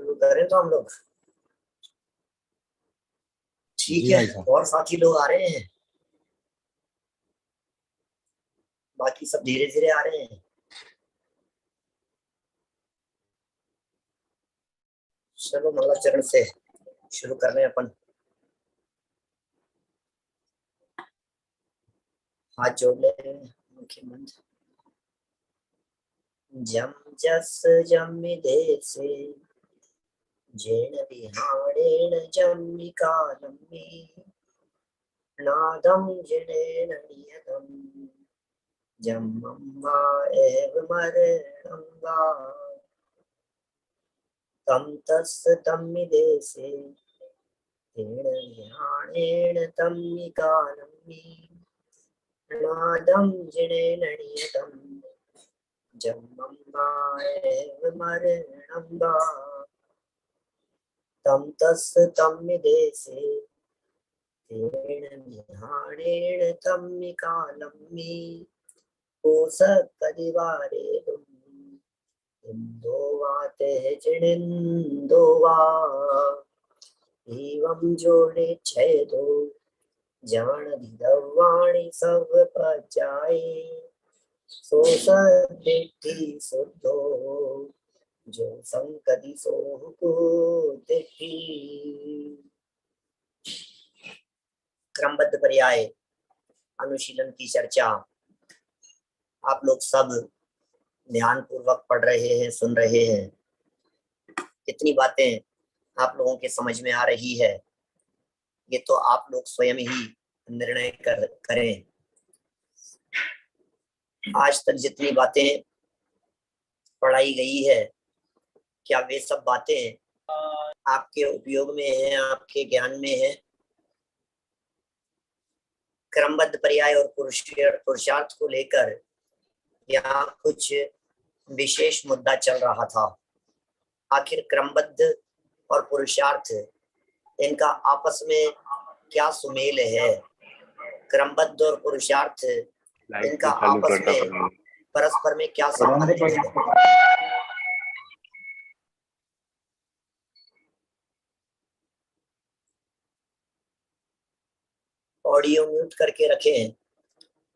शुरू करें तो हम लोग। ठीक जी है, भाई साहब। और साथी लोग आ रहे हैं, बाकी सब धीरे धीरे आ रहे हैं। चलो मंगलाचरण से शुरू कर रहे हैं अपन। हाथ जोड़ ले मुख्य मंत्र। जम जस जमिदेसे जेन विहाणेन जम्मिकालम्बी नादं जनेन नियतं जम्मम्मा एव मरणं वा तं तस्य तम्मिदेसे तेन विहाणेन तम्मिकालम्बी नादं जनेन नियतं जम्मम्मा एव मरणं वा तं तस्य तम्मिदेसे तेन विहाणेन तम्मिकालम्बी कोसकदिवारे इंदो वाते चिनिंदो वा एवं जोड़े छेदो जान दिदवाणी सब पचाए सो सदिति सुधो जो संकदि सोह को देखी। क्रमबद्ध पर्याय अनुशीलन की चर्चा आप लोग सब ध्यान पूर्वक पढ़ रहे हैं, सुन रहे हैं। कितनी बातें आप लोगों के समझ में आ रही है, ये तो आप लोग स्वयं ही निर्णय करें। आज तक जितनी बातें पढ़ाई गई है, क्या वे सब बातें आपके उपयोग में हैं, आपके ज्ञान में हैं? क्रमबद्ध पर्याय और पुरुषार्थ को लेकर यहाँ कुछ विशेष मुद्दा चल रहा था। आखिर क्रमबद्ध और पुरुषार्थ, इनका आपस में क्या सुमेल है? क्रमबद्ध और पुरुषार्थ, इनका आपस में परस्पर में क्या संबंध है? ऑडियो म्यूट करके रखें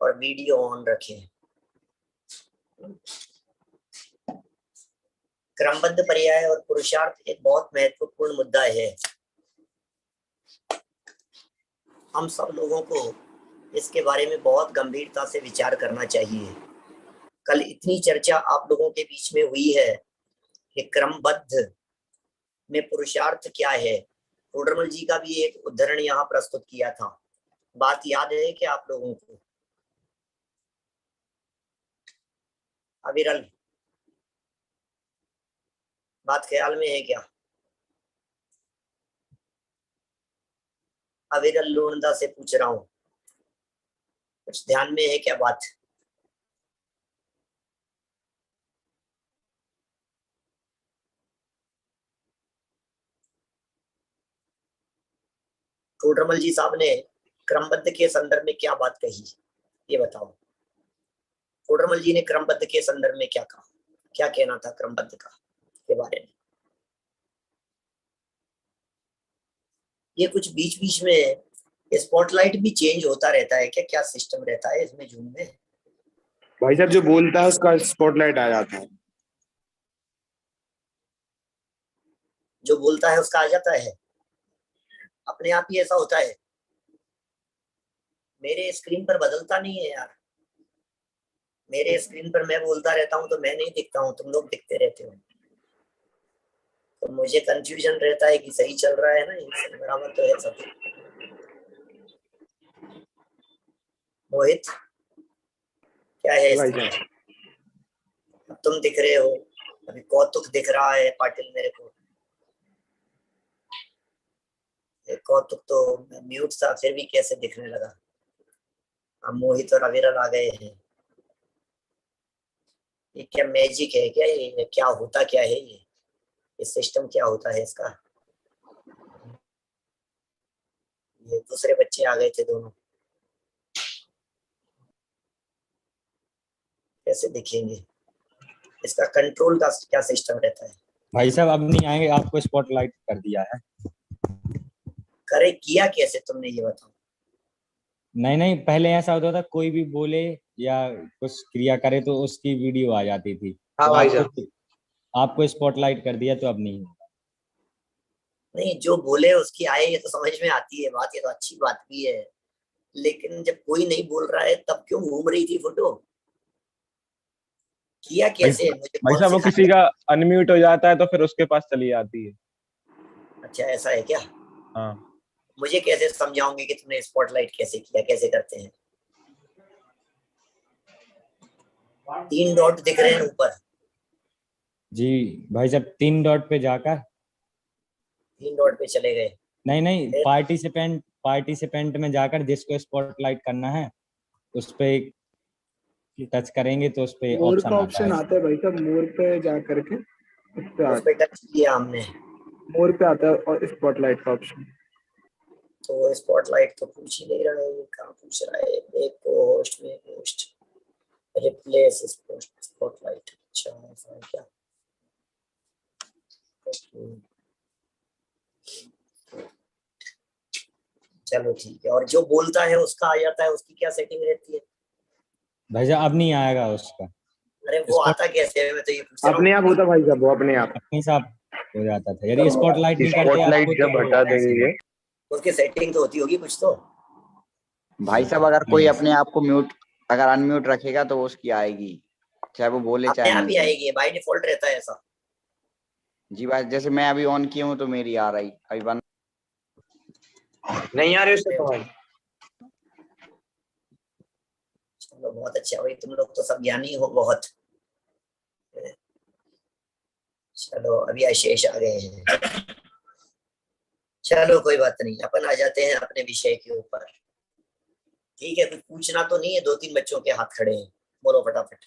और वीडियो ऑन रखें। क्रमबद्ध पर्याय और पुरुषार्थ एक बहुत महत्वपूर्ण मुद्दा है। हम सब लोगों को इसके बारे में बहुत गंभीरता से विचार करना चाहिए। कल इतनी चर्चा आप लोगों के बीच में हुई है कि क्रमबद्ध में पुरुषार्थ क्या है। टोडरमल जी का भी एक उदाहरण यहाँ प्रस्तुत किया था। बात याद है कि आप लोगों को? अविरल, बात ख्याल में है क्या? अविरल लोणदा से पूछ रहा हूँ, कुछ ध्यान में है क्या बात? टोडरमल जी साहब ने क्रमबद्ध के संदर्भ में क्या बात कही, ये बताओ। टोडरमल जी ने क्रमबद्ध के संदर्भ में क्या कहा, क्या कहना था क्रमबद्ध का के बारे में? ये कुछ बीच बीच में स्पॉटलाइट भी चेंज होता रहता है क्या? क्या सिस्टम रहता है इसमें जूम में? भाई साहब जो बोलता है उसका स्पॉटलाइट आ जाता है। जो बोलता है उसका आ जाता है, अपने आप ही ऐसा होता है? मेरे स्क्रीन पर बदलता नहीं है यार। मेरे स्क्रीन पर मैं बोलता रहता हूँ तो मैं नहीं दिखता हूँ, तुम लोग दिखते रहते हो, तो मुझे कंफ्यूजन रहता है कि सही चल रहा है ना, ये बराबर तो है सब। मोहित, क्या है भाई स्थिति? साहब अब तुम दिख रहे हो, अभी कौतुक दिख रहा है पाटिल मेरे को। कौतुक तो म्यूट था, फिर भी कैसे दिखने लगा। अब मोहित और अविरल आ गए हैं। ये क्या मैजिक है क्या? ये क्या होता क्या है? ये सिस्टम क्या होता है इसका? ये दूसरे बच्चे आ गए थे दोनों, कैसे दिखेंगे? इसका कंट्रोल का क्या सिस्टम रहता है? भाई साहब अब नहीं आएंगे, आपको स्पॉटलाइट कर दिया है। करे किया कैसे तुमने ये बताओ। नहीं नहीं, पहले ऐसा होता था कोई भी बोले या कुछ क्रिया करे तो उसकी वीडियो आ जाती थी। हाँ तो भाई साहब। आपको स्पॉटलाइट कर दिया तो अब नहीं होगा। नहीं, जो बोले उसकी आए ये तो समझ में आती है बात, ये तो अच्छी बात भी है, लेकिन जब कोई नहीं बोल रहा है तब क्यों घूम रही थी फोटो। किया भाई कैसे मुझे भाई कौन साहब वो किसी सिखाया। का अनम्यूट हो जाता है तो फिर उसके पास चली जाती है। अच्छा ऐसा है क्या। हाँ मुझे कैसे समझाओगे कि तुमने स्पॉटलाइट कैसे किया, कैसे करते हैं। 3 डॉट दिख रहे हैं ऊपर। जी भाई साहब 3 डॉट पे जाकर 3 डॉट पे चले गए। नहीं नहीं, फिर पार्टिसिपेंट में जाकर जिसको स्पॉटलाइट करना है उस पे टच करेंगे तो उस पे मोर ऑप्शन का आता ऑप्शन है। आता है भाई साहब, मोर पे जा करके उस पे उस पे टच किया हमने मोर पे आता है और स्पॉटलाइट का ऑप्शन। तो स्पॉटलाइट तो पूछ ही नहीं रहा है, ये कहाँ पूछ रहा है। एक को होस्ट में होस्ट रिप्लेस स्पॉटलाइट। अच्छा ऐसा है क्या। चलो ठीक है, और जो बोलता है उसका आ जाता है, उसकी क्या सेटिंग रहती है। भाई साहब अब नहीं आएगा उसका। अरे वो आता कैसे है, मैं तो ये पूछ रहा अपने हूँ। आप होता भाई साहब, वो अपने आप। अपने साथ हो जाता था, यदि स्पॉटलाइट नहीं करते स्पॉटलाइट आपको जब तो हटा ऐसे देंगे ही। ये। उसकी सेटिंग तो होती होगी कुछ तो। भाई साहब अगर कोई अपने आप को म्यूट अगर अनम्यूट रखेगा तो उसकी आएगी, चाहे वो बोले अपने चाहे आप नहीं ही बोले। आएगी, बाय डिफॉल्ट रहता है ऐसा। जी भाई, जैसे मैं अभी ऑन किया हूँ तो मेरी आ रही अभी बंद। नहीं आ रहे उससे तो भाई। चलो बहुत अच्छा भाई, तुम लोग तो सब ज्ञानी हो बहुत। चलो अभी आशीष आ गए हैं। चलो कोई बात नहीं, अपन आ जाते हैं अपने विषय के ऊपर। ठीक है, कुछ पूछना तो नहीं है। 2-3 बच्चों के हाथ खड़े हैं, बोलो फटाफट।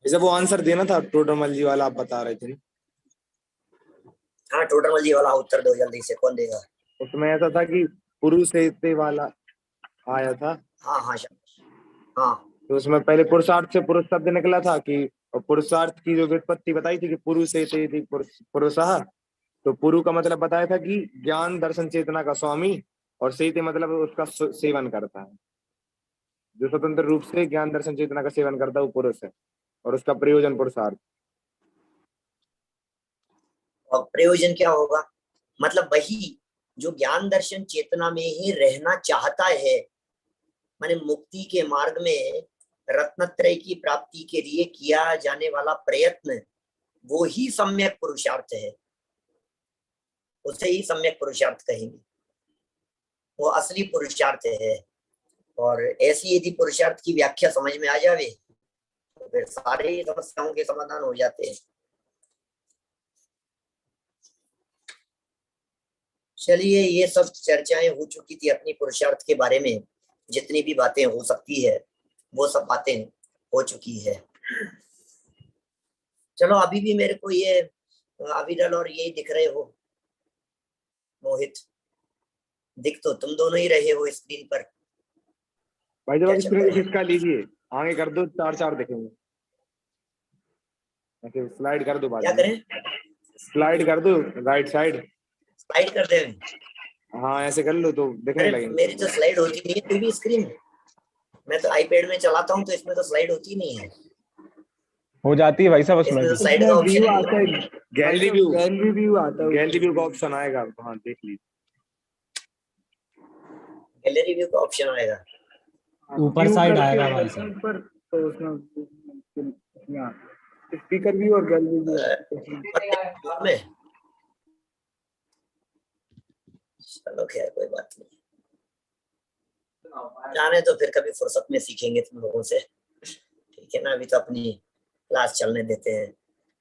जैसे वो आंसर देना था टोडरमल जी वाला, आप बता रहे थे। हाँ टोटल जी वाला उत्तर दो जल्दी से, कौन देगा। उसमें ऐसा था कि पुरुष से वाला आया था, हाँ हाँ शाबाश। हाँ तो उसमें पहले पुरुषार्थ से पुरुष शब्द निकला था कि, और पुरुषार्थ की जो व्युत्पत्ति बताई थी कि पुरुष से पुरुषः। तो पुरु का मतलब बताया था कि ज्ञान दर्शन चेतना का स्वामी, और सेते मतलब उसका सेवन करता है। जो स्वतंत्र रूप से ज्ञान दर्शन चेतना का सेवन करता है वो पुरुष है, और उसका प्रयोजन पुरुषार्थ। और प्रयोजन क्या होगा, मतलब वही जो ज्ञान दर्शन चेतना में ही रहना चाहता है, माने मुक्ति के मार्ग में रत्नत्रय की प्राप्ति के लिए किया जाने वाला प्रयत्न, वो ही सम्यक पुरुषार्थ है। उसे ही सम्यक पुरुषार्थ कहेंगे, वो असली पुरुषार्थ है। और ऐसी यदि पुरुषार्थ की व्याख्या समझ में आ जावे तो फिर सारी समस्याओं के समाधान हो जाते हैं। चलिए, ये सब चर्चाएं हो चुकी थी अपनी पुरुषार्थ के बारे में, जितनी भी बातें हो सकती है वो सब बातें हो चुकी है। चलो अभी भी मेरे को ये अविरल और ये दिख रहे हो, मोहित दिख तो तुम दोनों ही रहे हो स्क्रीन पर। भाई क्या जब चल रहा है? इसका लीजिए, आगे कर दो, 4-4 दिखेंगे। ऐसे स्लाइड कर दो, क्या बाद करें, में स्लाइड कर दो राइट साइड। स्लाइड कर दे। हाँ ऐसे कर लो तो दिखने अरे लगेंगे। मेरी तो स्लाइड होती नहीं है कोई भी स्क्रीन। मैं तो आईपैड में चलाता हूँ तो इसमें तो स्लाइड होती नहीं है। हो जाती है भाई साहब उसमें इसमें तो भी। स्लाइड का ऑप्शन व्यू ही आता नहीं है। है, गैलरी व्यू, गैलरी व्यू आता है। गैलरी व्यू का ऑप्शन आएगा आपको, हाँ देख लीजिए। गैलरी व्यू का ऑप्शन आएगा। ऊपर साइड आएगा भाई साहब। ऊपर तो उसमें स्पीकर व्यू और गैलरी व्यू में चलो खैर कोई बात नहीं, जाने तो फिर कभी फुर्सत में सीखेंगे तुम लोगों से। ठीक है ना, अभी तो अपनी क्लास चलने देते हैं।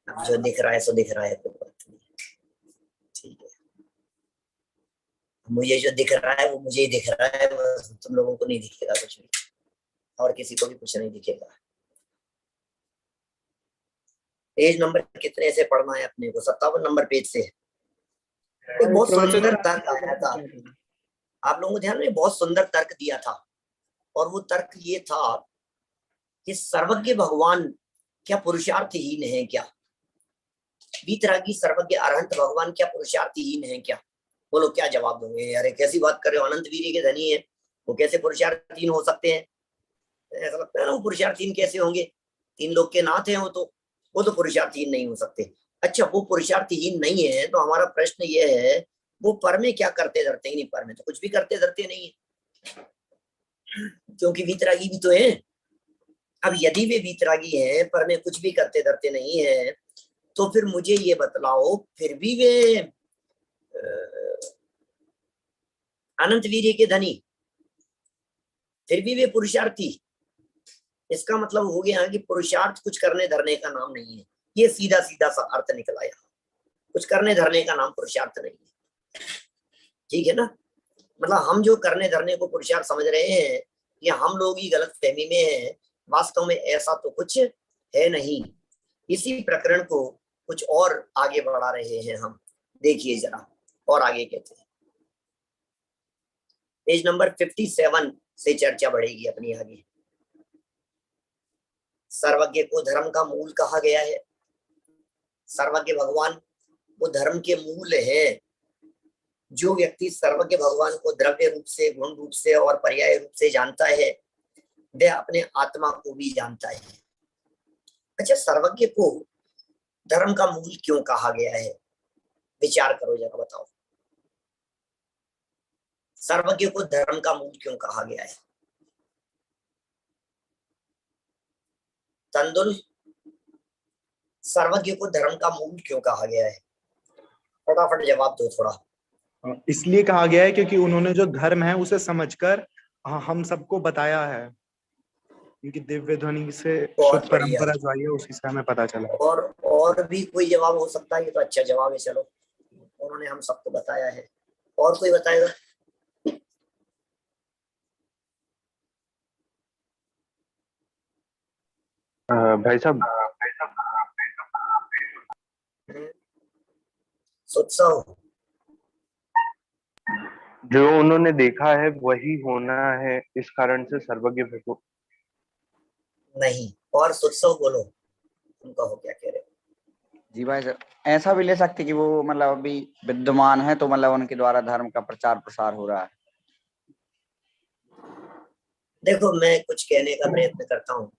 अब जो दिख रहा है सो दिख रहा है, कोई बात नहीं। ठीक है, मुझे जो दिख रहा है वो मुझे ही दिख रहा है, बस तुम लोगों को नहीं दिखेगा कुछ भी, और किसी को भी कुछ नहीं दिखेगा। पेज नंबर कितने से पढ़ना है अपने को, 57 नंबर पेज से। एक बहुत सुंदर तर्क आया था, आप लोगों को ध्यान में, बहुत सुंदर तर्क दिया था। और वो तर्क ये था कि सर्वज्ञ भगवान क्या पुरुषार्थहीन है क्या। वीतरागी सर्वज्ञ अरहंत भगवान क्या पुरुषार्थहीन है क्या? बोलो क्या जवाब दोगे? अरे कैसी बात कर रहे हो, अनंत वीर्य के धनी है, वो कैसे पुरुषार्थहीन हो सकते हैं? ऐसा लगता है ना, वो पुरुषार्थहीन कैसे होंगे? 3 लोग के नाथ हैं वो तो पुरुषार्थहीन नहीं हो सकते। अच्छा, वो पुरुषार्थहीन नहीं है तो हमारा प्रश्न ये है, वो पर में क्या करते धरते ही नहीं? पर में तो कुछ भी करते धरते नहीं है, क्योंकि वीतरागी भी तो है। अब यदि वे वीतरागी हैं पर में कुछ भी करते धरते नहीं है, तो फिर मुझे ये बतलाओ, फिर भी वे अनंत वीर्य के धनी, फिर भी वे पुरुषार्थी, इसका मतलब हो गया कि पुरुषार्थ कुछ करने धरने का नाम नहीं है। ये सीधा सीधा सा अर्थ निकला यहाँ, कुछ करने धरने का नाम पुरुषार्थ नहीं है। ठीक है ना? मतलब हम जो करने धरने को पुरुषार्थ समझ रहे हैं, ये हम लोग ही गलत फहमी में है, वास्तव में ऐसा तो कुछ है नहीं। इसी प्रकरण को कुछ और आगे बढ़ा रहे हैं हम, देखिए जरा और आगे कहते हैं। पेज नंबर 57 से चर्चा बढ़ेगी अपनी आगे। सर्वज्ञ को धर्म का मूल कहा गया है। सर्वज्ञ भगवान वो धर्म के मूल है। जो व्यक्ति सर्वज्ञ भगवान को द्रव्य रूप से, गुण रूप से और पर्याय रूप से जानता है, वह अपने आत्मा को भी जानता है। अच्छा, सर्वज्ञ को धर्म का मूल क्यों कहा गया है? विचार करो जरा, बताओ। सर्वज्ञ को धर्म का मूल क्यों कहा गया है? तंदुल, सर्वज्ञ को धर्म का मूल क्यों कहा गया है? फटाफट जवाब दो थोड़ा। इसलिए कहा गया है क्योंकि उन्होंने जो धर्म है उसे समझकर हम सबको बताया है, क्योंकि दिव्य ध्वनि से शुद्ध परंपरा जो आई है उसी से हमें पता चला। और भी कोई जवाब हो सकता है? ये तो अच्छा जवाब है। चलो, उन्होंने हम सबको बताया है। और कोई बताएगा? भाई साहब, उत्सव, जो उन्होंने देखा है वही होना है, इस कारण से सर्वज्ञ भगवान नहीं। और उत्सव बोलो, तुम कहो क्या कह रहे हो? जी भाई सर, ऐसा भी ले सकते कि वो मतलब अभी विद्यमान है, तो मतलब उनके द्वारा धर्म का प्रचार प्रसार हो रहा है। देखो, मैं कुछ कहने का प्रयत्न करता हूँ,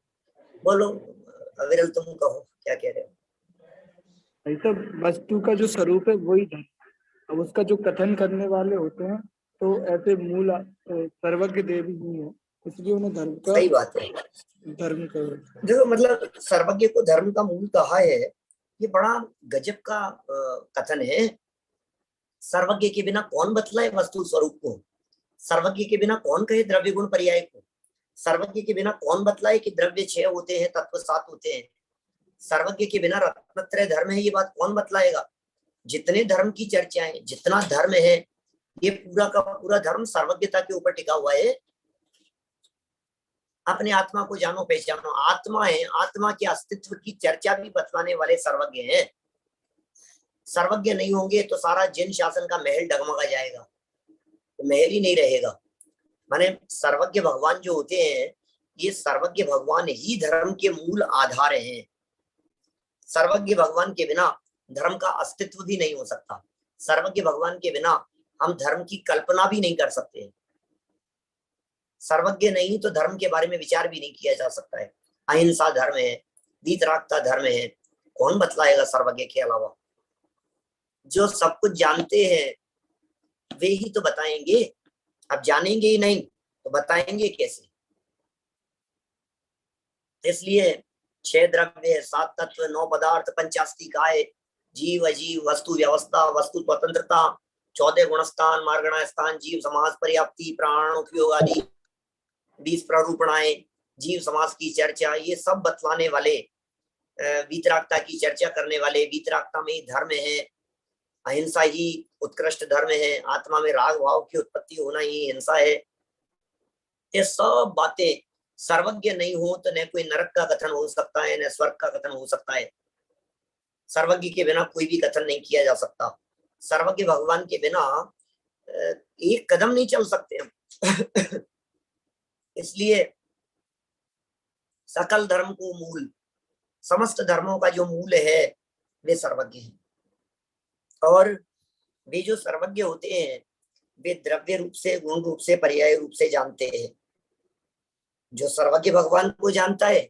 बोलो अविरल, तुम कहो क्या कह रहे हो? ऐसा वस्तु का जो स्वरूप है वही धर्म। अब उसका जो कथन करने वाले होते हैं तो ऐसे मूल सर्वज्ञ देवी ही है, इसलिए उन्हें धर्म का, सही बात है, धर्म का देखो मतलब सर्वज्ञ को धर्म का मूल कहा है, ये बड़ा गजब का कथन है। सर्वज्ञ के बिना कौन बतलाए वस्तु स्वरूप को? सर्वज्ञ के बिना कौन कहे द्रव्य गुण पर्याय को? सर्वज्ञ के बिना कौन बतलाए कि द्रव्य 6 होते हैं, तत्व 7 होते हैं? सर्वज्ञ के बिना रत्नत्रय धर्म है, ये बात कौन बतलाएगा? जितने धर्म की चर्चाएं, जितना धर्म है, ये पूरा का पूरा धर्म सर्वज्ञता के ऊपर टिका हुआ है। अपने आत्मा को जानो पहचानो, आत्मा है, आत्मा के अस्तित्व की चर्चा भी बतलाने वाले सर्वज्ञ हैं। सर्वज्ञ नहीं होंगे तो सारा जिन शासन का महल डगमगा जाएगा, तो महल ही नहीं रहेगा। माने सर्वज्ञ भगवान जो होते हैं, ये सर्वज्ञ भगवान ही धर्म के मूल आधार हैं। सर्वज्ञ भगवान के बिना धर्म का अस्तित्व भी नहीं हो सकता। सर्वज्ञ भगवान के बिना हम धर्म की कल्पना भी नहीं कर सकते। सर्वज्ञ नहीं तो धर्म के बारे में विचार भी नहीं किया जा सकता है। अहिंसा धर्म है, वीतरागता धर्म है, कौन बतलाएगा सर्वज्ञ के अलावा? जो सब कुछ जानते हैं वे ही तो बताएंगे। अब जानेंगे ही नहीं तो बताएंगे कैसे? इसलिए 6 द्रव्य, 7 तत्व, 9 पदार्थ, 85 काय, जीव अजीव, वस्तु व्यवस्था, वस्तु स्वतंत्रता, 14 गुणस्थान, मार्गणा स्थान, जीव समास पर्याप्ति, प्राण उपयोग आदि 20 प्रारूपणाएं, जीव समास की चर्चा, ये सब बतलाने वाले, वीतरागता की चर्चा करने वाले, वीतरागता में धर्म है, अहिंसा ही उत्कृष्ट धर्म है, आत्मा में राग भाव की उत्पत्ति होना ही हिंसा है। ये सब बातें सर्वज्ञ नहीं हो तो न कोई नरक का कथन हो सकता है, न स्वर्ग का कथन हो सकता है। सर्वज्ञ के बिना कोई भी कथन नहीं किया जा सकता। सर्वज्ञ भगवान के बिना एक कदम नहीं चल सकते हम। इसलिए सकल धर्म को मूल, समस्त धर्मों का जो मूल है वे सर्वज्ञ हैं, और वे जो सर्वज्ञ होते हैं वे द्रव्य रूप से, गुण रूप से, पर्याय रूप से जानते हैं। जो सर्वज्ञ भगवान को जानता है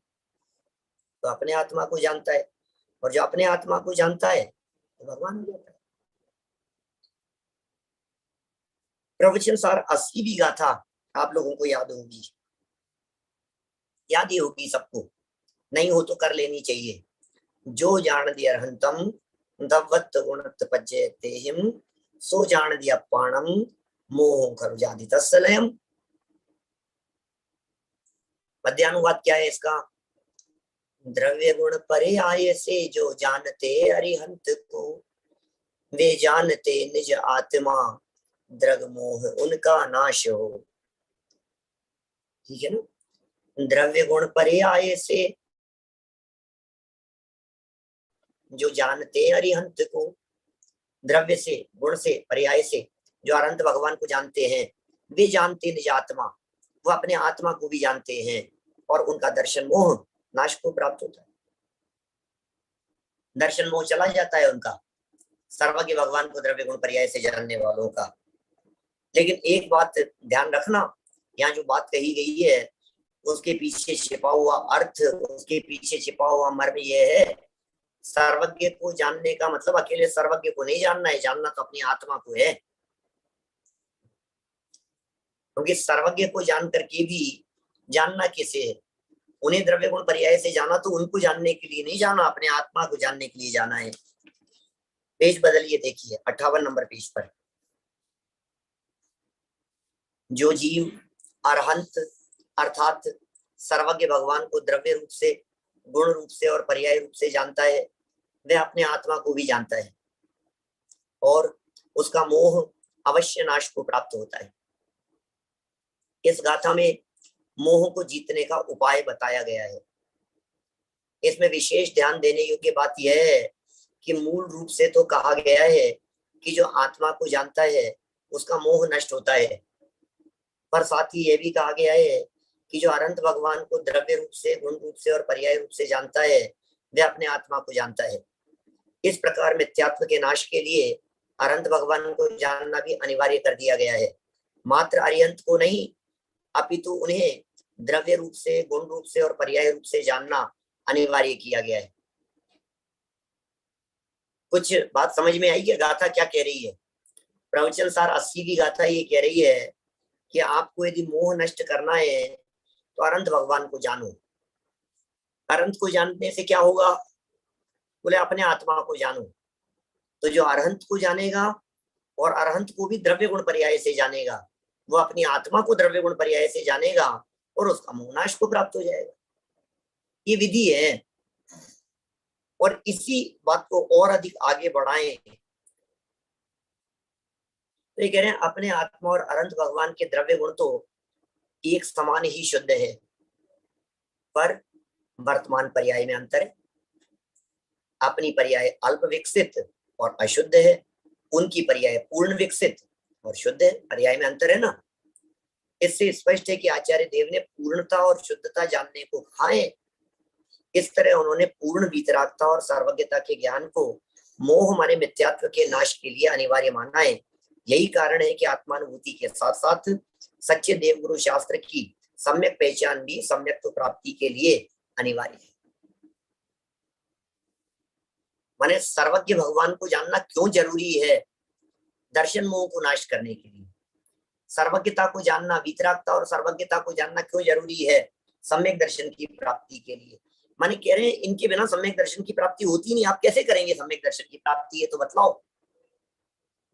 तो अपने आत्मा को जानता है, और जो अपने आत्मा को जानता है तो भगवान को जानता है। प्रवचन सार 80वीं गाथा आप लोगों को याद होगी, याद ही होगी सबको, नहीं हो तो कर लेनी चाहिए। जो जान दिया अर्हंतम दवत गुणत पज्यते हिम, सो जान दिया पाणम मोह खरुजादि तत्सलयम। पद्यानुवाद क्या है इसका? द्रव्य गुण पर्याय से जो जानते अरिहंत को, वे जानते निज आत्मा, द्रग मोह उनका नाश हो। ठीक है ना? द्रव्य गुण पर्याय से जो जानते अरिहंत को, द्रव्य से, गुण से, पर्याय से जो अनंत भगवान को जानते हैं, वे जानते निज आत्मा, वो अपने आत्मा को भी जानते हैं, और उनका दर्शन मोह नाश को प्राप्त होता है। दर्शन मोह चला जाता है उनका, सर्वज्ञ भगवान को द्रव्य गुण पर्याय से जानने वालों का। लेकिन एक बात ध्यान रखना, यहाँ जो बात कही गई है उसके पीछे छिपा हुआ अर्थ, उसके पीछे छिपा हुआ मर्म यह है, सर्वज्ञ को जानने का मतलब अकेले सर्वज्ञ को नहीं जानना है, जानना तो अपनी आत्मा को है। क्योंकि सर्वज्ञ को जान करके भी जानना किसे है? उन्हें द्रव्य गुण पर्याय से जाना तो उनको जानने के लिए नहीं जाना, अपने आत्मा को जानने के लिए जाना है। पेज बदलिए, देखिए 58 नंबर पेज पर। जो जीव अरहंत अर्थात सर्वज्ञ भगवान को द्रव्य रूप से, गुण रूप से और पर्याय रूप से जानता है, वह अपने आत्मा को भी जानता है, और उसका मोह अवश्य नाश को प्राप्त होता है। इस गाथा में मोह को जीतने का उपाय बताया गया है। इसमें विशेष ध्यान देने योग्य बात यह है कि मूल रूप से तो कहा गया है कि जो आत्मा को जानता है उसका मोह नष्ट होता है, पर साथ ही यह भी कहा गया है कि जो अनंत भगवान को द्रव्य रूप से, गुण रूप से और पर्याय रूप से जानता है, वह अपने आत्मा को जानता है। इस प्रकार मिथ्यात्व के नाश के लिए अनंत भगवान को जानना भी अनिवार्य कर दिया गया है। मात्र अरिहंत को नहीं, अपितु उन्हें द्रव्य रूप से, गुण रूप से और पर्याय रूप से जानना अनिवार्य किया गया है। कुछ बात समझ में आई है? गाथा क्या कह रही है? प्रवचन सार 80वीं गाथा ये कह रही है कि आपको यदि मोह नष्ट करना है तो अनंत भगवान को जानो। अनंत को जानने से क्या होगा? बोले अपने आत्मा को जानो। तो जो अरहंत को जानेगा और अरहंत को भी द्रव्य गुण पर्याय से जानेगा, वो अपनी आत्मा को द्रव्य गुण पर्याय से जानेगा और उसका मोह नाश को प्राप्त हो जाएगा। ये विधि है, और इसी बात को और अधिक आगे बढ़ाएं तो ये कह रहे हैं अपने आत्मा और अनंत भगवान के द्रव्य गुण तो एक समान ही शुद्ध है, पर वर्तमान पर्याय में अंतर है। अपनी पर्याय अल्प विकसित और अशुद्ध है, उनकी पर्याय पूर्ण विकसित और शुद्ध है। पर्याय में अंतर है ना। इससे स्पष्ट है कि आचार्य देव ने पूर्णता और शुद्धता जानने को कहा है। इस तरह उन्होंने पूर्ण वीतरागता और सर्वज्ञता के ज्ञान को मोह माने मिथ्यात्व के नाश के लिए अनिवार्य माना है। यही कारण है कि आत्मानुभूति के साथ साथ सच्चे देवगुरु शास्त्र की सम्यक पहचान भी सम्यक प्राप्ति के लिए अनिवार्य है। माने सर्वज्ञ भगवान को जानना क्यों जरूरी है? दर्शन मोह को नाश करने के लिए। सर्वज्ञता को जानना, वीतरागता और सर्वज्ञता को जानना क्यों जरूरी है? सम्यक दर्शन की प्राप्ति के लिए। माने कह रहे हैं इनके बिना सम्यक दर्शन की प्राप्ति होती नहीं। आप कैसे करेंगे सम्यक दर्शन की प्राप्ति? है तो बतलाओ।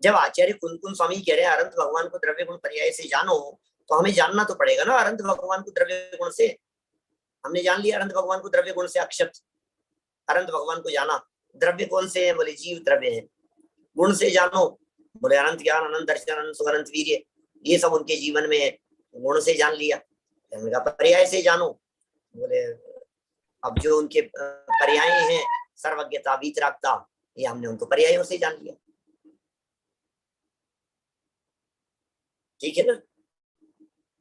जब आचार्य कुंकुम स्वामी कह रहे हैं अनंत भगवान को द्रव्य गुण पर्याय से जानो, तो हमें जानना तो पड़ेगा ना अनंत भगवान को द्रव्य गुण से। हमने जान लिया अनंत भगवान को द्रव्य गुण से, अक्षत अनंत भगवान को जाना। द्रव्य कौन से है? बोले जीव द्रव्य है। गुण से जानो, बोले अनंत ज्ञान, अनंत दर्शन, अनंत सुख, अनंत वीर्य, ये सब उनके जीवन में है। गुण से जान लिया। पर्याय से जानो, बोले अब जो उनके पर्याय हैं सर्वज्ञता, वीतरागता, ये हमने उनको पर्यायों से जान लिया। ठीक है ना।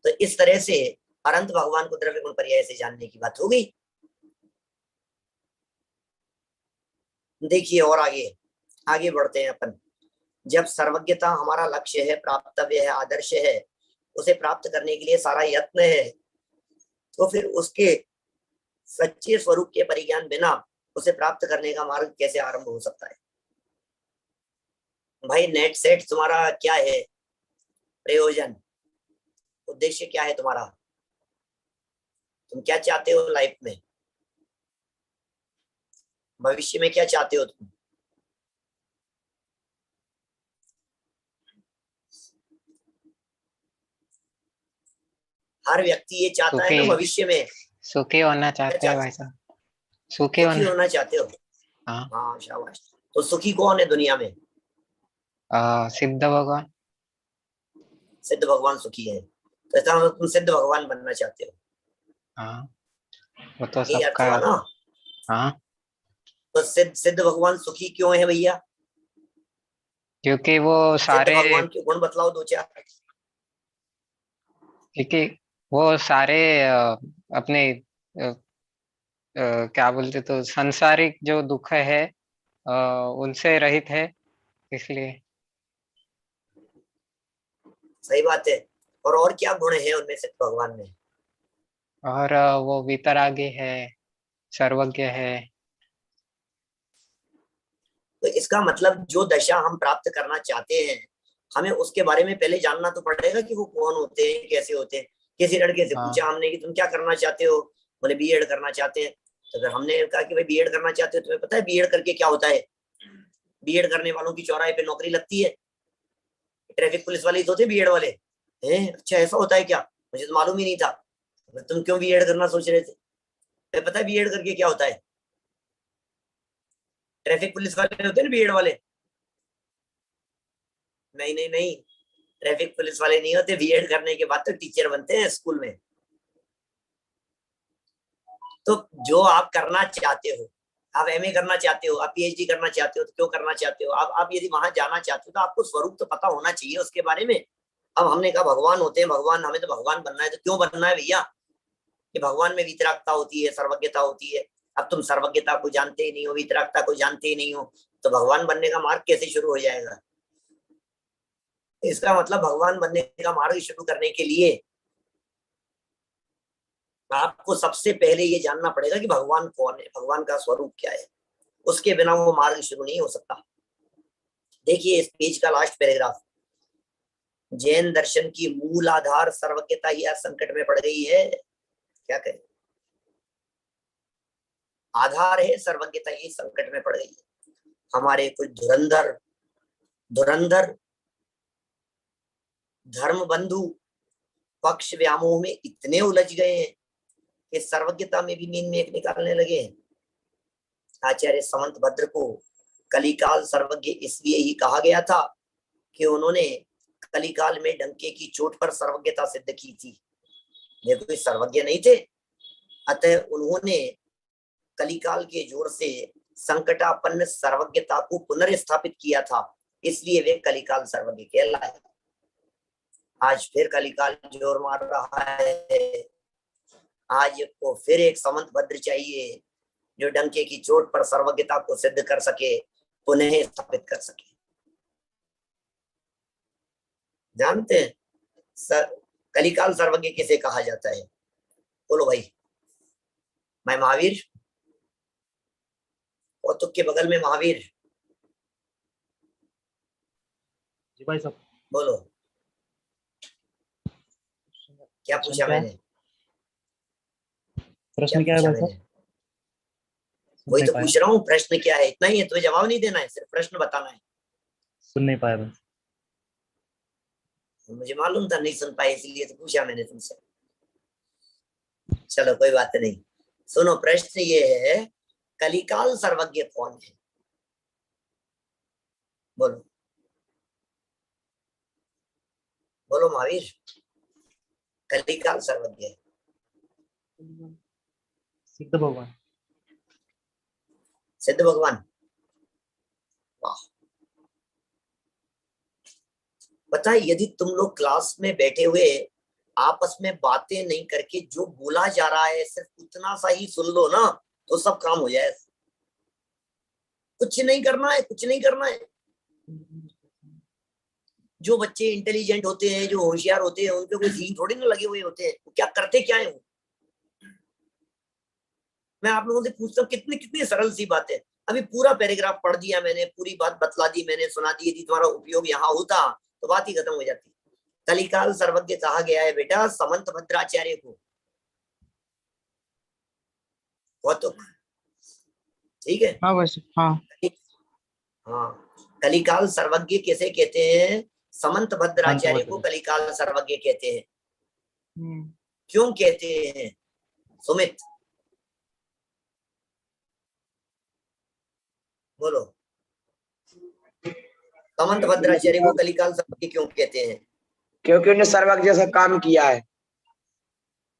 तो इस तरह से अनंत भगवान को द्रव्य गुण पर्याय से जानने की बात हो गई। देखिए और आगे आगे बढ़ते हैं अपन। जब सर्वज्ञता हमारा लक्ष्य है, प्राप्तव्य है, आदर्श है, उसे प्राप्त करने के लिए सारा यत्न है, तो फिर उसके सच्चे स्वरूप के परिज्ञान बिना उसे प्राप्त करने का मार्ग कैसे आरंभ हो सकता है? भाई नेट सेट तुम्हारा क्या है, प्रयोजन, उद्देश्य क्या है तुम्हारा? तुम क्या चाहते हो लाइफ में, भविष्य में क्या चाहते हो तुम? हर व्यक्ति ये चाहता है ना भविष्य में सुखी होना चाहते हैं भाई साहब, सुखी होना चाहते हो। हाँ शाबाश। तो सुखी कौन है दुनिया में? सिद्ध भगवान। सिद्ध भगवान सुखी है, तो ऐसा मतलब तुम सिद्ध भगवान बनना चाहते हो? हाँ वो तो ये अर्थ हुआ ना। हाँ तो सिद्ध भगवान सुखी क्यों है भैया? क्योंकि वो सारे भगवान के गुण बतलाओ दो चार। क्योंकि वो सारे अपने क्या बोलते, तो सांसारिक जो दुख है उनसे रहित है, इसलिए। सही बात है। और क्या गुण है उनमें सिद्ध भगवान में? और वो वितरागी है, सर्वज्ञ है। तो इसका मतलब जो दशा हम प्राप्त करना चाहते हैं, हमें उसके बारे में पहले जानना तो पड़ेगा कि वो कौन होते हैं, कैसे होते हैं। किसी लड़के से पूछा हमने कि तुम क्या करना चाहते हो, बोले बीएड करना चाहते हैं। तो फिर हमने कहा कि भाई बीएड करना चाहते हो, तुम्हें पता है बीएड करके क्या होता है? बीएड करने वालों की चौराहे पे नौकरी लगती है, ट्रैफिक पुलिस वाले होते बीएड वाले हैं। अच्छा ऐसा होता है क्या? मुझे तो मालूम ही नहीं था। तुम क्यों बीएड करना सोच रहे थे? पता है बीएड करके क्या होता है? ट्रैफिक पुलिस वाले होते हैं ना बीएड वाले। नहीं नहीं नहीं, ट्रैफिक पुलिस वाले नहीं होते। बीएड करने के बाद तो टीचर बनते हैं स्कूल में। तो जो आप करना चाहते हो, आप एमए करना चाहते हो, आप पीएचडी करना चाहते हो, तो क्यों करना चाहते हो? आप यदि वहां जाना चाहते हो तो आपको स्वरूप तो पता होना चाहिए उसके बारे में। अब हमने कहा भगवान होते हैं, भगवान, हमें तो भगवान बनना है। तो क्यों बनना है भैया? कि भगवान में वितरागता होती है, सर्वज्ञता होती है। अब तुम सर्वज्ञता को जानते ही नहीं हो, वितरागता को जानते ही नहीं हो, तो भगवान बनने का मार्ग कैसे शुरू हो जाएगा? इसका मतलब भगवान बनने का मार्ग शुरू करने के लिए आपको सबसे पहले ये जानना पड़ेगा कि भगवान कौन है, भगवान का स्वरूप क्या है। उसके बिना वो मार्ग शुरू नहीं हो सकता। देखिए इस पेज का लास्ट पैराग्राफ, जैन दर्शन की मूल आधार सर्वज्ञता ही आज संकट में पड़ गई है। क्या कहें? आधार है सर्वज्ञता, ही संकट में पड़ गई है। हमारे कुछ धुरंधर धर्म बंधु पक्ष व्यामोह में इतने उलझ गए हैं कि सर्वज्ञता में भी नींद में एक निकालने लगे हैं। आचार्य समंत भद्र को कलिकाल सर्वज्ञ इसलिए ही कहा गया था कि उन्होंने कलिकाल में डंके की चोट पर सर्वज्ञता सिद्ध की थी। वे कोई सर्वज्ञ नहीं थे, अतः उन्होंने कलिकाल के जोर से संकटापन्न सर्वज्ञता को पुनर्स्थापित किया था, इसलिए वे कलिकाल सर्वज्ञ कहलाए। आज फिर कलिकाल जोर मार रहा है। आज को फिर एक समंत भद्र चाहिए जो डंके की चोट पर सर्वज्ञता को सिद्ध कर सके, पुनः स्थापित कर सके। जानते हैं कलिकाल सर्वज्ञ किसे कहा जाता है? बोलो भाई। मैं महावीर, और तुक के बगल में महावीर। जी भाई साहब। बोलो क्या पूछा मैंने? प्रश्न क्या है भाई साहब? वही तो पूछ रहा हूँ, प्रश्न क्या है? इतना ही है, तुम्हें जवाब नहीं देना है, सिर्फ प्रश्न बताना है। सुन नहीं पाया बस। मुझे मालूम था नहीं सुन पाए, इसलिए तो पूछा मैंने तुमसे। चलो कोई बात नहीं। सुनो, प्रश्न ये है, कलिकाल सर्वज्ञ कौन है? बोलो बोलो महावीर, कलिकाल सर्वज्ञ है। सिद्ध भगवान। सिद्ध भगवान, वाह। पता है यदि तुम लोग क्लास में बैठे हुए आपस में बातें नहीं करके जो बोला जा रहा है सिर्फ उतना सा ही सुन लो ना, तो सब काम हो जाए। कुछ नहीं करना है, कुछ नहीं करना है। जो बच्चे इंटेलिजेंट होते हैं, जो होशियार होते हैं, उनके कोई जीन थोड़ी ना लगे हुए होते हैं। वो क्या करते क्या है वो। मैं आप लोगों से पूछता हूँ, कितनी कितनी सरल सी बात है। अभी पूरा पैराग्राफ पढ़ दिया मैंने, पूरी बात बतला दी मैंने, सुना दी। यदि तुम्हारा उपयोग यहाँ होता तो बात ही खत्म हो जाती। कलिकाल सर्वज्ञ कहा गया है बेटा समंत भद्राचार्य को। बहुत तो ठीक है। हाँ बस हाँ हाँ, कलिकाल सर्वज्ञ कैसे कहते हैं? समंत भद्राचार्य को कलिकाल सर्वज्ञ कहते हैं। क्यों कहते हैं सुमित, बोलो। समंत भद्राचार्य को कलिकाल सर्वज्ञ क्यों कहते हैं? क्योंकि उन्होंने सर्वज्ञ जैसा काम किया है।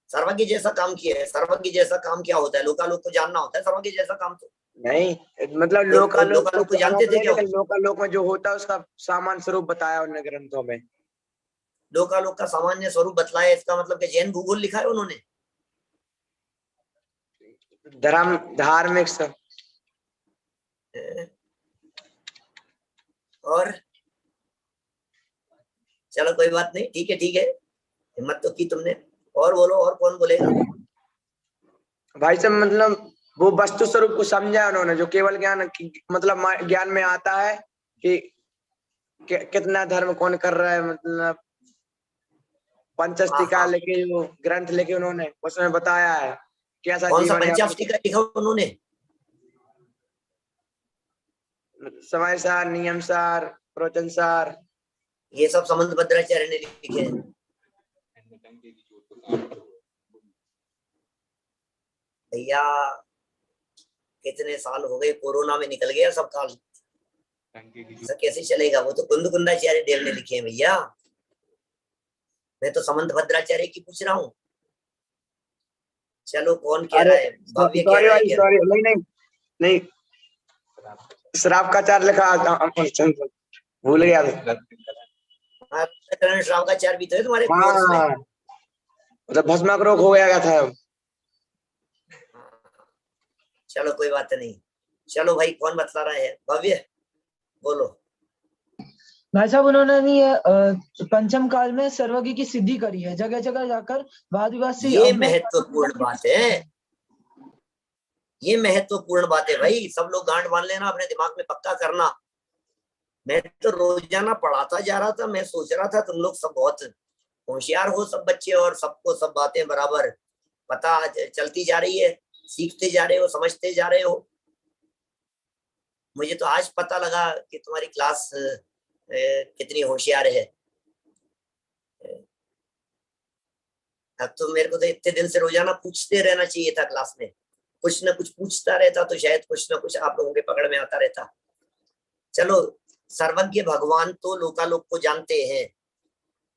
सर्वज्ञ जैसा काम किया है। सर्वज्ञ जैसा काम क्या होता है? लोकालोक को जानना होता है सर्वज्ञ जैसा काम। तो नहीं, मतलब लोकालोक को जानते थे क्या? लोकालोक में जो होता है उसका सामान्य स्वरूप बताया उन्होंने ग्रंथों में। लोकालोक का सामान्य स्वरूप बतलाया, इसका मतलब कि जैन भूगोल लिखा है उन्होंने? धर्म धार्मिक सब। और चलो कोई बात नहीं, ठीक है ठीक है, हिम्मत तो की तुमने। और बोलो, और कौन बोलेगा? भाई साहब मतलब वो वस्तु स्वरूप को समझा उन्होंने, जो केवल ज्ञान मतलब ज्ञान में आता है कि कितना धर्म कौन कर रहा है। मतलब पंचस्टिका लेके जो ग्रंथ लेके उन्होंने उसमें बताया है कैसा कौन सा जीवन है। पंचस्टिका लिखा उन्होंने? समय सार, नियम सार, प्रवचन सार, ये सब समंत भद्राचार्य ने लिखे हैं। भैया कितने साल हो गए, कोरोना में निकल गया सब काल, कैसे चलेगा? वो तो कुंद कुंदाचार्य देव ने लिखे हैं भैया। मैं तो समंत भद्राचार्य की पूछ रहा हूँ। चलो कौन कह रहा है? भव्य कह रहा है क्या? नहीं नहीं नहीं, श्रावकाचार्य लिखा, भूल गया था। श्रावकाचार्य भी तो है तुम्हारे कोर्स में। मतलब भस्माक रोग हो गया था। चलो कोई बात नहीं। चलो भाई, कौन बतला रहा है? भव्य बोलो। भाई साहब उन्होंने नहीं पंचम काल में सर्वज्ञ की सिद्धि करी है, जगह जगह जाकर वाद विवाद से। ये महत्वपूर्ण बात है, ये महत्वपूर्ण बात है भाई। सब लोग गांठ बांध लेना, अपने दिमाग में पक्का करना। मैं तो रोजाना पढ़ाता जा रहा था, मैं सोच रहा था तुम लोग सब बहुत होशियार हो, सब बच्चे, और सबको सब बातें बराबर पता चलती जा रही है, सीखते जा रहे हो, समझते जा रहे हो। मुझे तो आज पता लगा कि तुम्हारी क्लास कितनी होशियार है। अब तो मेरे को तो इतने दिन से रोजाना पूछते रहना चाहिए था क्लास में, कुछ ना कुछ पूछता रहता तो शायद कुछ ना कुछ आप लोगों के पकड़ में आता रहता। चलो, सर्वज्ञ भगवान तो लोकालोक को जानते हैं,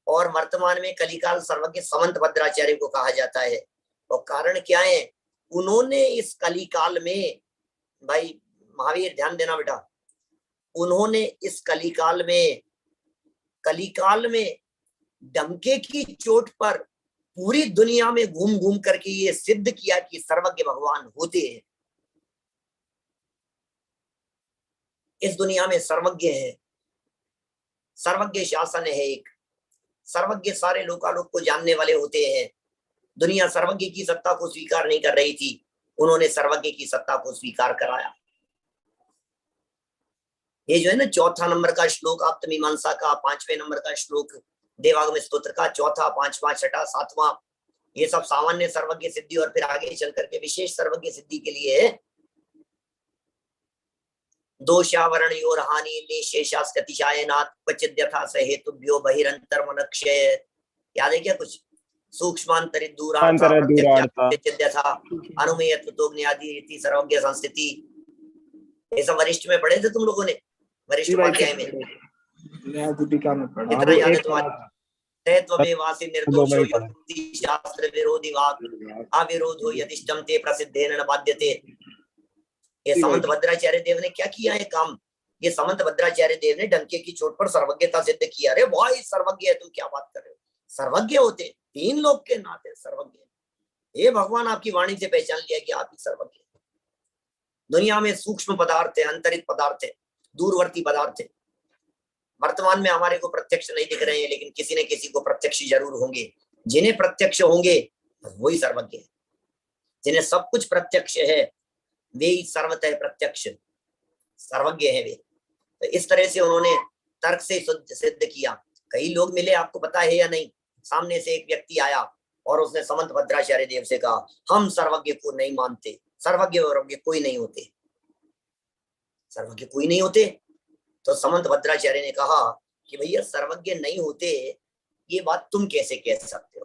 और वर्तमान में कलिकाल सर्वज्ञ समंत भद्राचार्य को कहा जाता है। और कारण क्या है? उन्होंने इस कलिकाल में, भाई महावीर ध्यान देना बेटा, उन्होंने इस कलिकाल में डंके की चोट पर पूरी दुनिया में घूम घूम करके ये सिद्ध किया कि सर्वज्ञ भगवान होते हैं। इस दुनिया में सर्वज्ञ है, सर्वज्ञ शासन है एक, सर्वज्ञ सारे लोकालोक को जानने वाले होते हैं। दुनिया सर्वज्ञ की सत्ता को स्वीकार नहीं कर रही थी, उन्होंने सर्वज्ञ की सत्ता को स्वीकार कराया। ये जो है ना 4 नंबर का श्लोक आप्तमीमांसा का, 5वें नंबर का श्लोक देवागम स्तोत्र का, 4, 5, 6, 7वां, ये सब सामान्य सर्वज्ञ सिद्धि और फिर आगे चल करके विशेष सर्वज्ञ सिद्धि के लिए है। दोषावरण योर हानि निशेषास्कतिशायनात् क्वचिद् यथा स हेतुभ्यो बहिरंतर्मनक्षय। याद है क्या कुछ? सूक्ष्मांतरित दूरार्था अनुमेयत्वतो ज्ञाति सर्वज्ञ संस्थिति। ये सब वरिष्ठ में पढ़े थे तुम लोगों ने, वरिष्ठ उपाध्याय में कितना याद है तुम्हारा? तत्वमेवासि निर्दोषो युक्ति शास्त्र विरोधी वाक् अविरोधो यदिष्टम ते प्रसिद्धेन न बाध्यते। ये समंत भद्राचार्य देव ने क्या किया है काम? ये समंत भद्राचार्य देव ने डंके की चोट पर सर्वज्ञता सिद्ध किया। अरे भाई सर्वज्ञ है, तुम क्या बात कर रहे हो? सर्वज्ञ होते 3 लोग के नाते सर्वज्ञ। ये भगवान आपकी वाणी से पहचान लिया कि आप ही सर्वज्ञ। दुनिया में सूक्ष्म पदार्थ है, अंतरित पदार्थ है, दूरवर्ती पदार्थ है। वर्तमान में हमारे को प्रत्यक्ष नहीं दिख रहे हैं, लेकिन किसी न किसी को प्रत्यक्ष जरूर होंगे। जिन्हें प्रत्यक्ष होंगे वही सर्वज्ञ है। जिन्हें सब कुछ प्रत्यक्ष है वे ही सर्वतः प्रत्यक्ष सर्वज्ञ है वे। तो इस तरह से उन्होंने तर्क से सिद्ध किया। कई लोग मिले, आपको पता है या नहीं, सामने से एक व्यक्ति आया और उसने समंत भद्राचार्य देव से कहा, हम सर्वज्ञ को नहीं मानते, सर्वज्ञ और कोई नहीं होते, सर्वज्ञ कोई नहीं होते। तो समंत भद्राचार्य ने कहा कि भैया सर्वज्ञ नहीं होते, ये बात तुम कैसे कह सकते हो?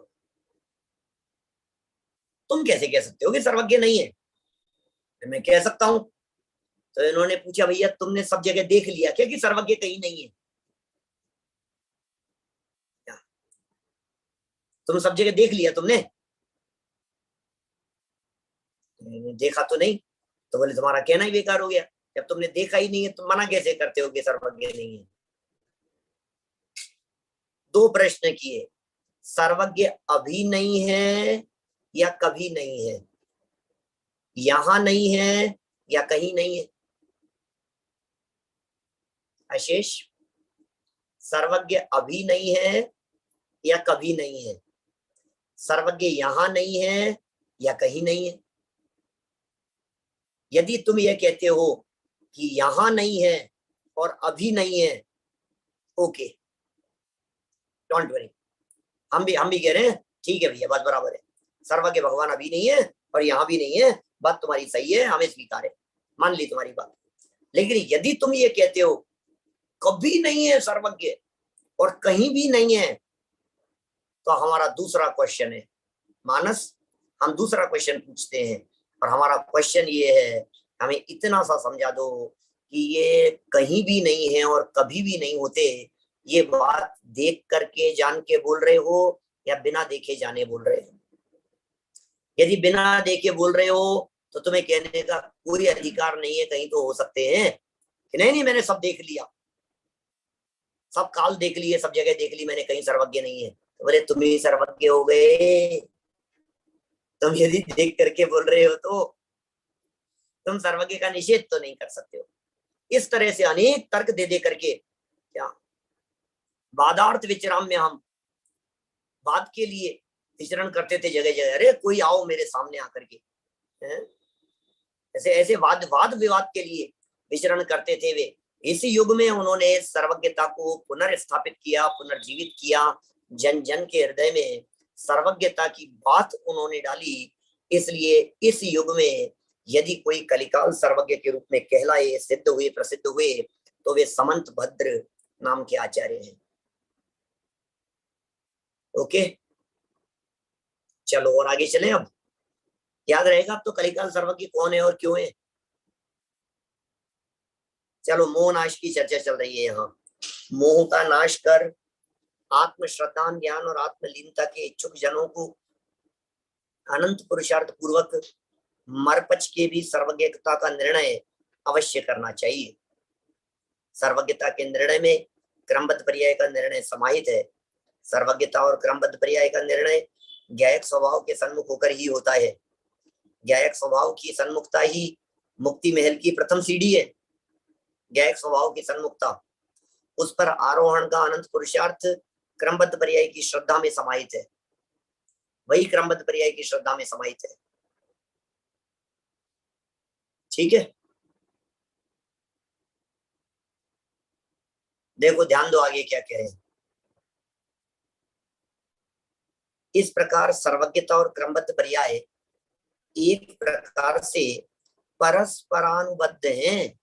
तुम कैसे कह सकते हो कि सर्वज्ञ नहीं है? मैं कह सकता हूं। तो इन्होंने पूछा, भैया तुमने सब जगह देख लिया क्या कि सर्वज्ञ कहीं नहीं है? तुम सब जगह देख लिया तुमने? देखा तो नहीं। तो बोले तुम्हारा कहना ही बेकार हो गया। जब तुमने देखा ही नहीं है तो मना कैसे करते हो कि सर्वज्ञ नहीं है? दो प्रश्न किए, सर्वज्ञ अभी नहीं है या कभी नहीं है, यहां नहीं है या कहीं नहीं है? आशीष, सर्वज्ञ अभी नहीं है या कभी नहीं है, सर्वज्ञ यहां नहीं है या कहीं नहीं है? यदि तुम ये कहते हो कि यहां नहीं है और अभी नहीं है, ओके, डोंट वरी, हम भी कह रहे हैं ठीक है भैया, बात बराबर है, सर्वज्ञ भगवान अभी नहीं है और यहां भी नहीं है, बात तुम्हारी सही है, हमें स्वीकार है, मान ली तुम्हारी बात। लेकिन यदि तुम ये कहते हो कभी नहीं है सर्वज्ञ और कहीं भी नहीं है, तो हमारा दूसरा क्वेश्चन है मानस, हम दूसरा क्वेश्चन पूछते हैं और हमारा क्वेश्चन ये है, हमें इतना सा समझा दो कि ये कहीं भी नहीं है और कभी भी नहीं होते, ये बात देख करके जान के बोल रहे हो या बिना देखे जाने बोल रहे हो? यदि बिना देखे बोल रहे हो तो तुम्हें कहने का कोई अधिकार नहीं है, कहीं तो हो सकते हैं कि नहीं मैंने सब देख लिया, सब काल देख लिए, सब जगह देख ली मैंने, कहीं सर्वज्ञ नहीं है। तो बोले तुम ही सर्वज्ञ हो गए। तुम यदि देख करके बोल रहे हो तो तुम सर्वज्ञ का निषेध तो नहीं कर सकते हो। इस तरह से अनेक तर्क दे करके क्या वादार्थ विचराम में हम वाद के लिए विचरण करते थे जगह जगह, अरे कोई आओ मेरे सामने आकर के, ऐसे वाद विवाद के लिए विचरण करते थे वे। इस युग में उन्होंने सर्वज्ञता को पुनर्स्थापित किया, पुनर्जीवित किया, जन जन के हृदय में सर्वज्ञता की बात उन्होंने डाली। इसलिए इस युग में यदि कोई कलिकाल सर्वज्ञ के रूप में कहलाए, सिद्ध हुए, प्रसिद्ध हुए, तो वे समंत भद्र नाम के आचार्य हैं। ओके, चलो और आगे चलें। अब याद रहेगा अब तो कलिकाल सर्वज्ञ कौन है और क्यों है। चलो मोह नाश की चर्चा चल रही है यहाँ। मोह का नाश कर आत्म श्रद्धा, ज्ञान और आत्मलीनता के इच्छुक जनों को अनंत पुरुषार्थ पूर्वक मरपच के भी सर्वज्ञता का निर्णय अवश्य करना चाहिए। सर्वज्ञता के निर्णय में क्रमबद्ध पर्याय का निर्णय समाहित है। सर्वज्ञता और क्रमबद्ध पर्याय का निर्णय ज्ञायक स्वभाव के सन्मुख होकर ही होता है। ज्ञायक स्वभाव की सन्मुखता ही मुक्ति महल की प्रथम सीढ़ी है। ज्ञायक स्वभाव की सन्मुखता, उस पर आरोहण का अनंत पुरुषार्थ क्रमबद्ध पर्याय की श्रद्धा में समाहित है। वही क्रमबद्ध पर्याय की श्रद्धा में समाहित है। ठीक है, देखो ध्यान दो आगे क्या कह रहे हैं। इस प्रकार सर्वज्ञता और क्रमबद्ध पर्याय एक प्रकार से परस्परानुबद्ध हैं।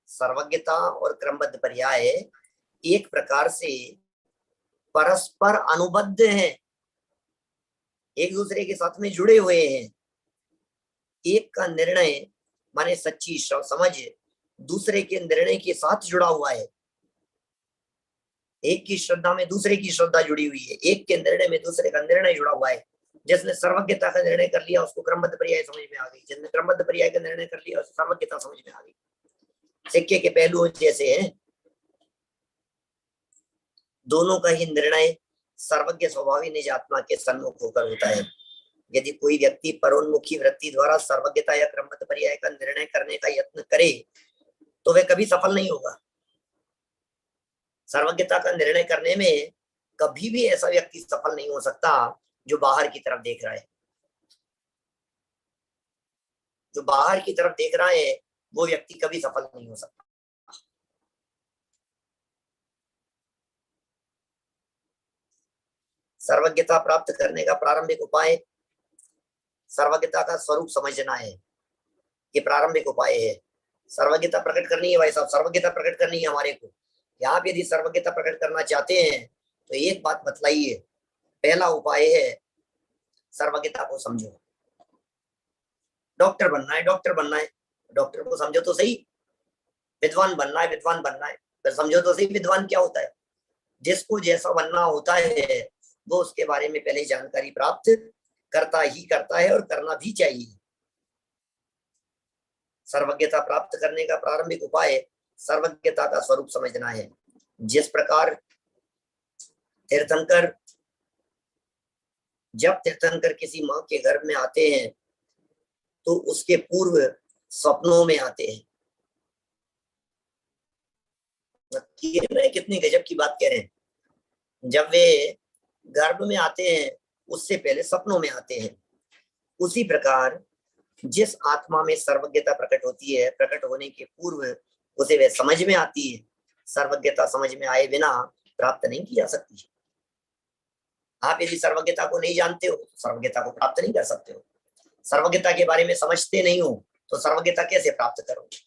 सर्वज्ञता और क्रमबद्ध पर्याय एक प्रकार से परस्पर अनुबद्ध हैं, एक दूसरे के साथ में जुड़े हुए हैं। एक का निर्णय माने सच्ची समझ दूसरे के निर्णय के साथ जुड़ा हुआ है। एक की श्रद्धा में दूसरे की श्रद्धा जुड़ी हुई है, एक के निर्णय में दूसरे का निर्णय जुड़ा हुआ है। जिसने सर्वज्ञता का निर्णय कर लिया उसको क्रमबद्ध पर्याय समझ में आ गई, जिसने क्रमबद्ध पर्याय का निर्णय कर लिया उसको सर्वज्ञता समझ में आ गई। सिक्के के पहलुओं जैसे हैं, दोनों का ही निर्णय सर्वज्ञ स्वभावी निज आत्मा के सन्मुख होकर होता है। यदि कोई व्यक्ति परोन्मुखी वृत्ति द्वारा सर्वज्ञता या क्रमबद्ध पर्याय का निर्णय करने का यत्न करे तो वह कभी सफल नहीं होगा। सर्वज्ञता का निर्णय करने में कभी भी ऐसा व्यक्ति सफल नहीं हो सकता जो बाहर की तरफ देख रहा है। जो बाहर की तरफ देख रहा है वो व्यक्ति कभी सफल नहीं हो सकता। सर्वज्ञता प्राप्त करने का प्रारंभिक उपाय सर्वज्ञता का स्वरूप समझना है। ये प्रारंभिक उपाय है। सर्वज्ञता प्रकट करनी है भाई साहब, सर्वज्ञता प्रकट करनी है हमारे को। आप यदि सर्वज्ञता प्रकट करना चाहते हैं तो एक बात बतलाइए, पहला उपाय है सर्वज्ञता को समझो। डॉक्टर बनना है, डॉक्टर बनना है, डॉक्टर को समझो तो सही। विद्वान बनना है, विद्वान बनना है, फिर समझो तो सही विद्वान क्या होता है। जिसको जैसा बनना होता है वो उसके बारे में पहले जानकारी प्राप्त करता है और करना भी चाहिए। सर्वज्ञता प्राप्त करने का प्रारंभिक उपाय सर्वज्ञता का स्वरूप समझना है। जिस प्रकार तीर्थंकर जब तीर्थंकर किसी माँ के गर्भ में आते हैं तो उसके पूर्व सपनों में आते हैं। कितनी गजब की बात कह रहे हैं। जब वे गर्भ में आते हैं उससे पहले सपनों में आते हैं। उसी प्रकार जिस आत्मा में सर्वज्ञता प्रकट होती है, प्रकट होने के पूर्व उसे वह समझ में आती है। सर्वज्ञता समझ में आए बिना प्राप्त नहीं की जा सकती। आप यदि सर्वज्ञता को नहीं जानते हो तो सर्वज्ञता को प्राप्त नहीं कर सकते हो। सर्वज्ञता के बारे में समझते नहीं हो तो सर्वज्ञता कैसे प्राप्त करोगे।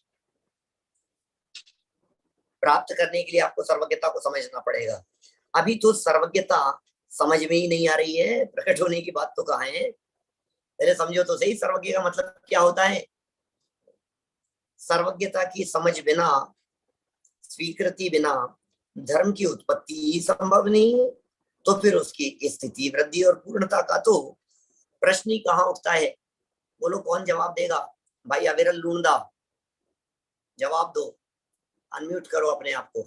प्राप्त करने के लिए आपको सर्वज्ञता को समझना पड़ेगा। अभी तो सर्वज्ञता समझ में ही नहीं आ रही है, प्रकट होने की बात तो कहाँ है। पहले समझो तो सही सर्वज्ञ का मतलब क्या होता है। सर्वज्ञता की समझ बिना, स्वीकृति बिना धर्म की उत्पत्ति ही संभव नहीं है। तो फिर उसकी स्थिति, वृद्धि और पूर्णता का तो प्रश्न ही कहाँ उठता है। बोलो कौन जवाब देगा। भाई अविरल लूंडा जवाब दो, अनम्यूट करो अपने आप को।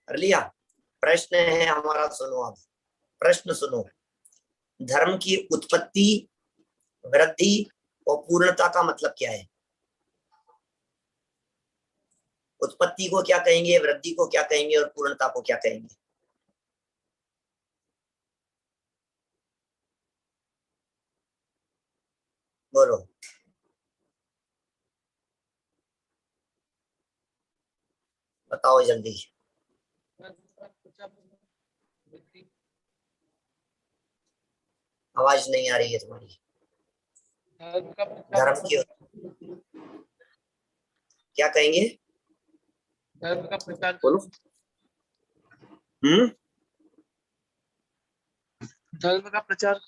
कर लिया। प्रश्न है हमारा, सुनो अब प्रश्न सुनो। धर्म की उत्पत्ति, वृद्धि और पूर्णता का मतलब क्या है। उत्पत्ति को क्या कहेंगे, वृद्धि को क्या कहेंगे और पूर्णता को क्या कहेंगे। बोलो। बताओ जल्दी। आवाज नहीं आ रही है तुम्हारी। धर्म की क्या कहेंगे, धर्म का प्रचार बोलो। धर्म का प्रचार,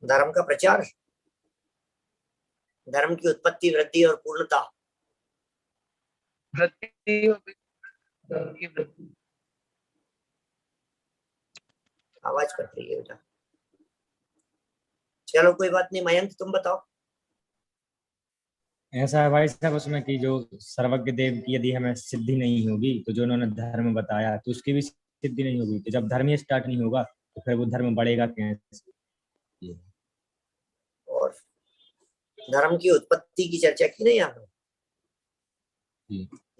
धर्म का प्रचार, धर्म की उत्पत्ति, वृद्धि और पूर्णता। आवाज कट रही है बेटा। चलो कोई बात नहीं, मयंक तुम बताओ। ऐसा है भाई साहब उसमें कि जो सर्वज्ञ देव की यदि हमें सिद्धि नहीं होगी तो जो उन्होंने धर्म बताया तो उसकी भी सिद्धि नहीं होगी। तो जब धर्म ही स्टार्ट नहीं होगा तो फिर वो धर्म बढ़ेगा कैसे। और धर्म की उत्पत्ति की चर्चा की नहीं यहाँ।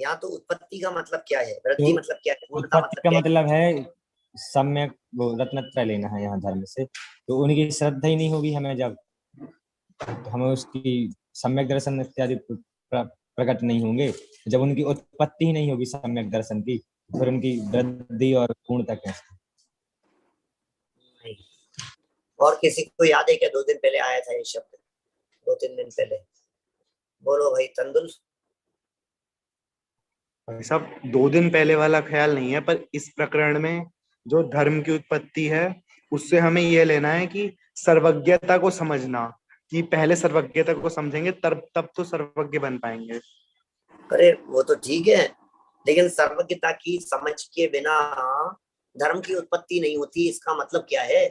यहाँ तो उत्पत्ति का मतलब क्या है, वृद्धि मतलब क्या है, उत्पत्ति का मतलब है सम्यक वो रत्नत्रय लेना है यहाँ धर्म से। तो उनकी श्रद्धा ही नहीं होगी हमें जब, तो हमें उसकी सम्यक दर्शन इत्यादि प्रकट नहीं होंगे। जब उनकी उत्पत्ति ही नहीं होगी सम्यक दर्शन की फिर उनकी वृद्धि और पूर्णता कैसे। और किसी को याद है क्या 2 दिन पहले आया था ये शब्द, 2-3 दिन पहले। बोलो भाई तंदुल। भाई साहब 2 दिन पहले वाला ख्याल नहीं है, पर इस प्रकरण में जो धर्म की उत्पत्ति है उससे हमें यह लेना है कि सर्वज्ञता को समझना, कि पहले सर्वज्ञता को समझेंगे तब तो सर्वज्ञ बन पाएंगे। अरे वो तो ठीक है, लेकिन सर्वज्ञता की समझ के बिना धर्म की उत्पत्ति नहीं होती, इसका मतलब क्या है।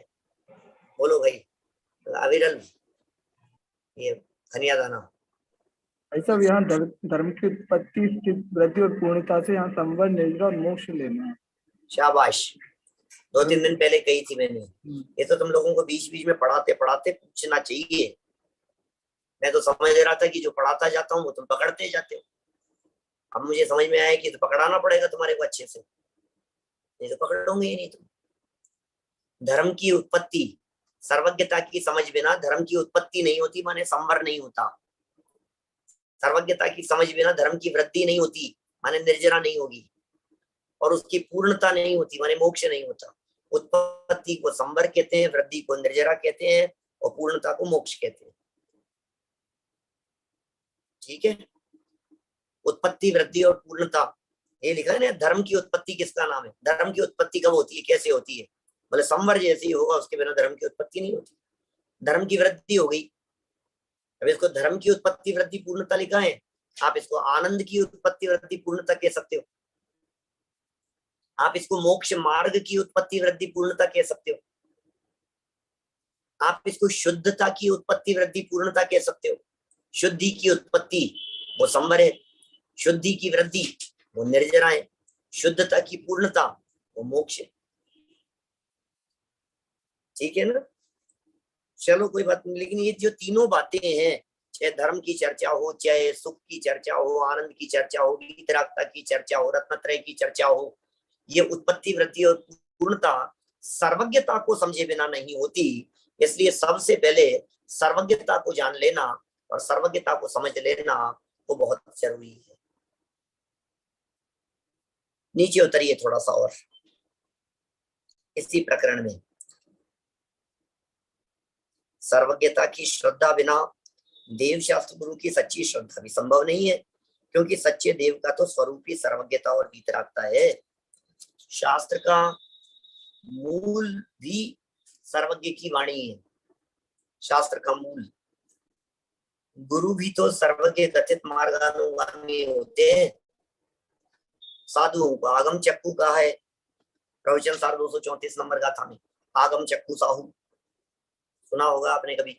बोलो भाई अविरल, ये खनिया दाना। ऐसा यहाँ धर्म की उत्पत्ति, स्थिति, वृद्धि और पूर्णता से यहाँ संवर, निर्जरा और मोक्ष लेना है। शाबाश, 2-3 दिन पहले कही थी मैंने। ये तो तुम लोगों को बीच बीच में पढ़ाते पढ़ाते पूछना चाहिए। मैं तो समझ रहा था कि जो पढ़ाता जाता हूँ वो तुम पकड़ते जाते हो। अब मुझे समझ में आया कि तो पकड़ाना पड़ेगा तुम्हारे को अच्छे से, नहीं तो पकड़ोगे ही नहीं तुम। धर्म की उत्पत्ति, सर्वज्ञता की समझ बिना धर्म की उत्पत्ति नहीं होती, माने संवर नहीं होता। सर्वज्ञता की समझ बिना धर्म की वृद्धि नहीं होती, माने निर्जरा नहीं होगी। और उसकी पूर्णता नहीं होती, माने मोक्ष नहीं होता। उत्पत्ति को संवर कहते हैं, वृद्धि को निर्जरा कहते हैं, और पूर्णता को मोक्ष कहते हैं। ठीक है, उत्पत्ति, वृद्धि और पूर्णता, ये लिखा है ना। धर्म की उत्पत्ति किसका नाम है? धर्म की उत्पत्ति कब होती है, कैसे होती है? मतलब संवर जैसे ही होगा, उसके बिना धर्म की उत्पत्ति नहीं होती। धर्म की वृद्धि हो गई। अब इसको धर्म की उत्पत्ति, वृद्धि, पूर्णता लिखा है। आप इसको आनंद की उत्पत्ति, वृद्धि, पूर्णता कह सकते हो। आप इसको मोक्ष मार्ग की उत्पत्ति, वृद्धि, पूर्णता कह सकते हो। आप इसको शुद्धता की उत्पत्ति, वृद्धि, पूर्णता कह सकते हो। शुद्धि की उत्पत्ति वो संवर है, शुद्धि की वृद्धि वो निर्जरा है, शुद्धता की पूर्णता वो मोक्ष है। ठीक है ना? चलो कोई बात नहीं। लेकिन ये जो तीनों बातें हैं, चाहे धर्म की चर्चा हो, चाहे सुख की चर्चा हो, आनंद की चर्चा हो, वीतरागता की चर्चा हो, रत्नत्रय की चर्चा हो, ये उत्पत्ति, वृद्धि और पूर्णता सर्वज्ञता को समझे बिना नहीं होती। इसलिए सबसे पहले सर्वज्ञता को जान लेना और सर्वज्ञता को समझ लेना वो बहुत जरूरी है। नीचे उतरिए थोड़ा सा और इसी प्रकरण में। सर्वज्ञता की श्रद्धा बिना देव शास्त्र गुरु की सच्ची श्रद्धा भी संभव नहीं है, क्योंकि सच्चे देव का तो स्वरूप ही सर्वज्ञता और वीतरागता है। शास्त्र का मूल भी सर्वज्ञ की वाणी है। शास्त्र का मूल गुरु भी तो सर्वज्ञ कथित मार्गानुगामी होते हैं। साधुओं का आगम चक्कू का है, प्रवचन सार 234 नंबर का था में, आगम चक्कू साहू सुना होगा आपने कभी।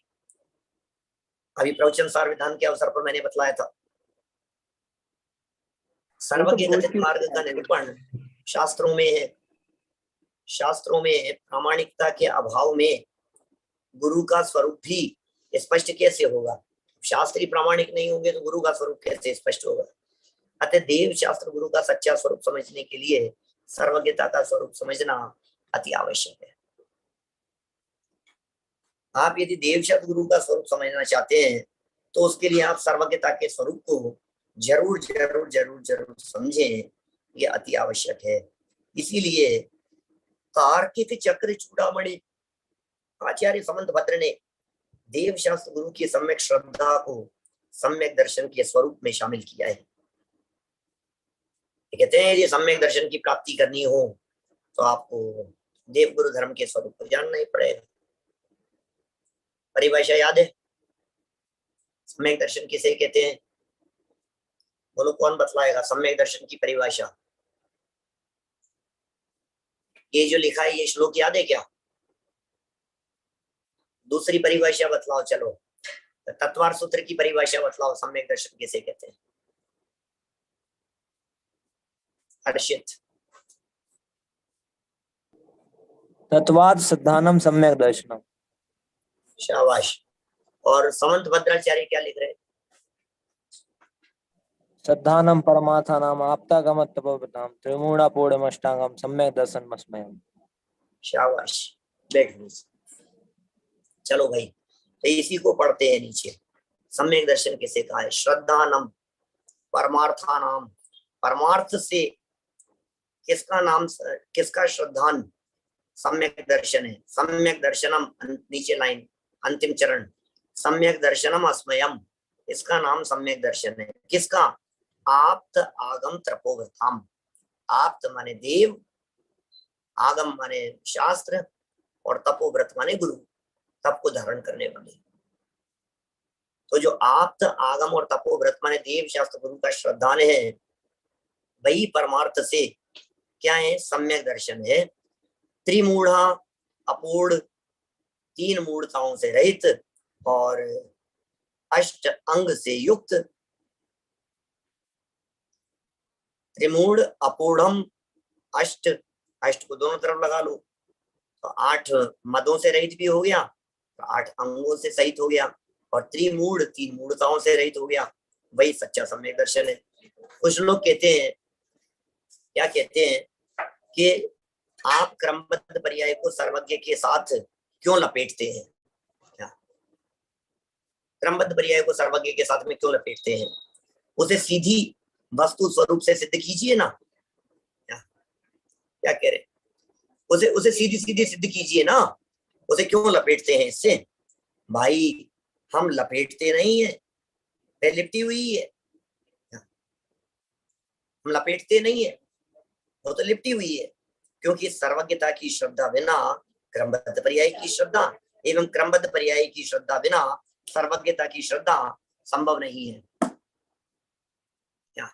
अभी प्रवचन सार विधान के अवसर पर मैंने बतलाया था। सर्वज्ञ कथित मार्ग का निरूपण शास्त्रों में है। शास्त्रों में प्रामाणिकता के अभाव में गुरु का स्वरूप भी स्पष्ट कैसे होगा? शास्त्री प्रामाणिक नहीं होंगे तो गुरु का स्वरूप कैसे स्पष्ट होगा? अतः देव शास्त्र गुरु का सच्चा स्वरूप समझने के लिए सर्वज्ञता का स्वरूप समझना अति आवश्यक है। आप यदि देव शास्त्र गुरु का स्वरूप समझना चाहते हैं तो उसके लिए आप सर्वज्ञता के स्वरूप को जरूर जरूर जरूर जरूर समझें, ये अति आवश्यक है। इसीलिए तार्किक चक्र चूड़ामणि आचार्य समंत भद्र ने देव शास्त्र गुरु की सम्यक श्रद्धा को सम्यक दर्शन के स्वरूप में शामिल किया है। कहते हैं यदि सम्यक दर्शन की प्राप्ति करनी हो तो आपको देव गुरु धर्म के स्वरूप को जानना ही पड़ेगा। परिभाषा याद है? सम्यक दर्शन किसे कहते हैं? बोलो, कौन बतलाएगा सम्यक दर्शन की परिभाषा? ये जो लिखा है ये श्लोक याद है क्या? दूसरी परिभाषा बतलाओ। चलो तत्वार्थ सूत्र की परिभाषा बतलाओ, सम्यक दर्शन किसे कहते हैं? हर्षित। तत्वाद सिद्धानम सम्यक दर्शनम। शाबाश। और समंत भद्राचार्य क्या लिख रहे हैं? सिद्धानम परमार्थानाम आप्तागम तपोवताम त्रिमूढ़ापूर्णमष्टांगम सम्यक दर्शन मस्मयम। शाबाश। बैठ चलो भाई, तो इसी को पढ़ते हैं नीचे। सम्यक दर्शन किसे कहा है? श्रद्धानम परमार्थानाम, परमार्थ से किसका नाम, किसका श्रद्धान सम्यक दर्शन है। सम्यक दर्शनम, नीचे लाइन अंतिम चरण, सम्यक दर्शनम अस्मयम, इसका नाम सम्यक दर्शन है। किसका? आप्त आगम तपोव्रताम। आप्त माने देव, आगम माने शास्त्र, और तपोव्रत माने गुरु, तप को धारण करने वाले। तो जो आप्त आगम और तपोव्रत माने देव शास्त्र गुरु का श्रद्धान है, वही परमार्थ से क्या है? सम्यक दर्शन है। त्रिमूढ़ा अपूर्ण, तीन मूढ़ताओं से रहित और अष्ट अंग से युक्त त्रिमूढ़ अपूढ़म अष्ट, अष्ट को दोनों तरफ लगा लो तो 8 मदों से रहित भी हो गया, तो 8 अंगों से सहित हो गया, और त्रिमूढ़ 3 मूढ़ताओं से रहित हो गया। वही सच्चा सम्यक दर्शन है। कुछ लोग कहते हैं, क्या कहते हैं कि आप क्रमबद्ध पर्याय को सर्वज्ञ के साथ क्यों लपेटते हैं? क्रमबद्ध पर्याय को सर्वज्ञ के साथ में क्यों लपेटते हैं? उसे सीधी वस्तु स्वरूप से सिद्ध कीजिए ना। क्या कह रहे? उसे सीधी सीधी सिद्ध कीजिए ना, उसे क्यों लपेटते हैं इससे? भाई हम लपेटते नहीं है, वह लिपटी हुई है। हम लपेटते नहीं है, वो तो लिपटी हुई है, क्योंकि सर्वज्ञता की श्रद्धा बिना क्रमबद्ध पर्याय की श्रद्धा एवं क्रमबद्ध पर्याय की श्रद्धा बिना सर्वज्ञता की श्रद्धा संभव नहीं है। क्या?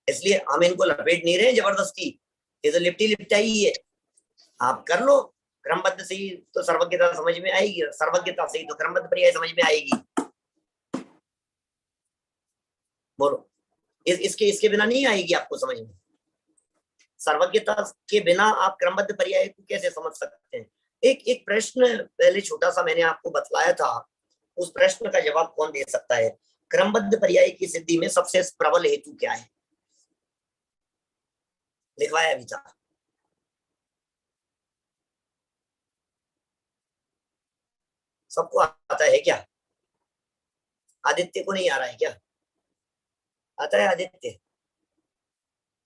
इसलिए हम इनको लपेट नहीं रहे जबरदस्ती, ये तो लिपटी लिपटाई ही है। आप कर लो क्रमबद्ध से ही तो सर्वज्ञता समझ में आएगी, सर्वज्ञता से ही तो क्रमबद्ध पर्याय समझ में आएगी। बोलो, इसके बिना नहीं आएगी आपको समझ में। सर्वज्ञता के बिना आप क्रमबद्ध पर्याय को कैसे समझ सकते हैं? एक प्रश्न पहले छोटा सा मैंने आपको बतलाया था, उस प्रश्न का जवाब कौन दे सकता है? क्रमबद्ध पर्याय की सिद्धि में सबसे प्रबल हेतु क्या है? लिखवाया भी था। सबको आता है क्या? आदित्य को नहीं आ रहा है क्या? आता है आदित्य?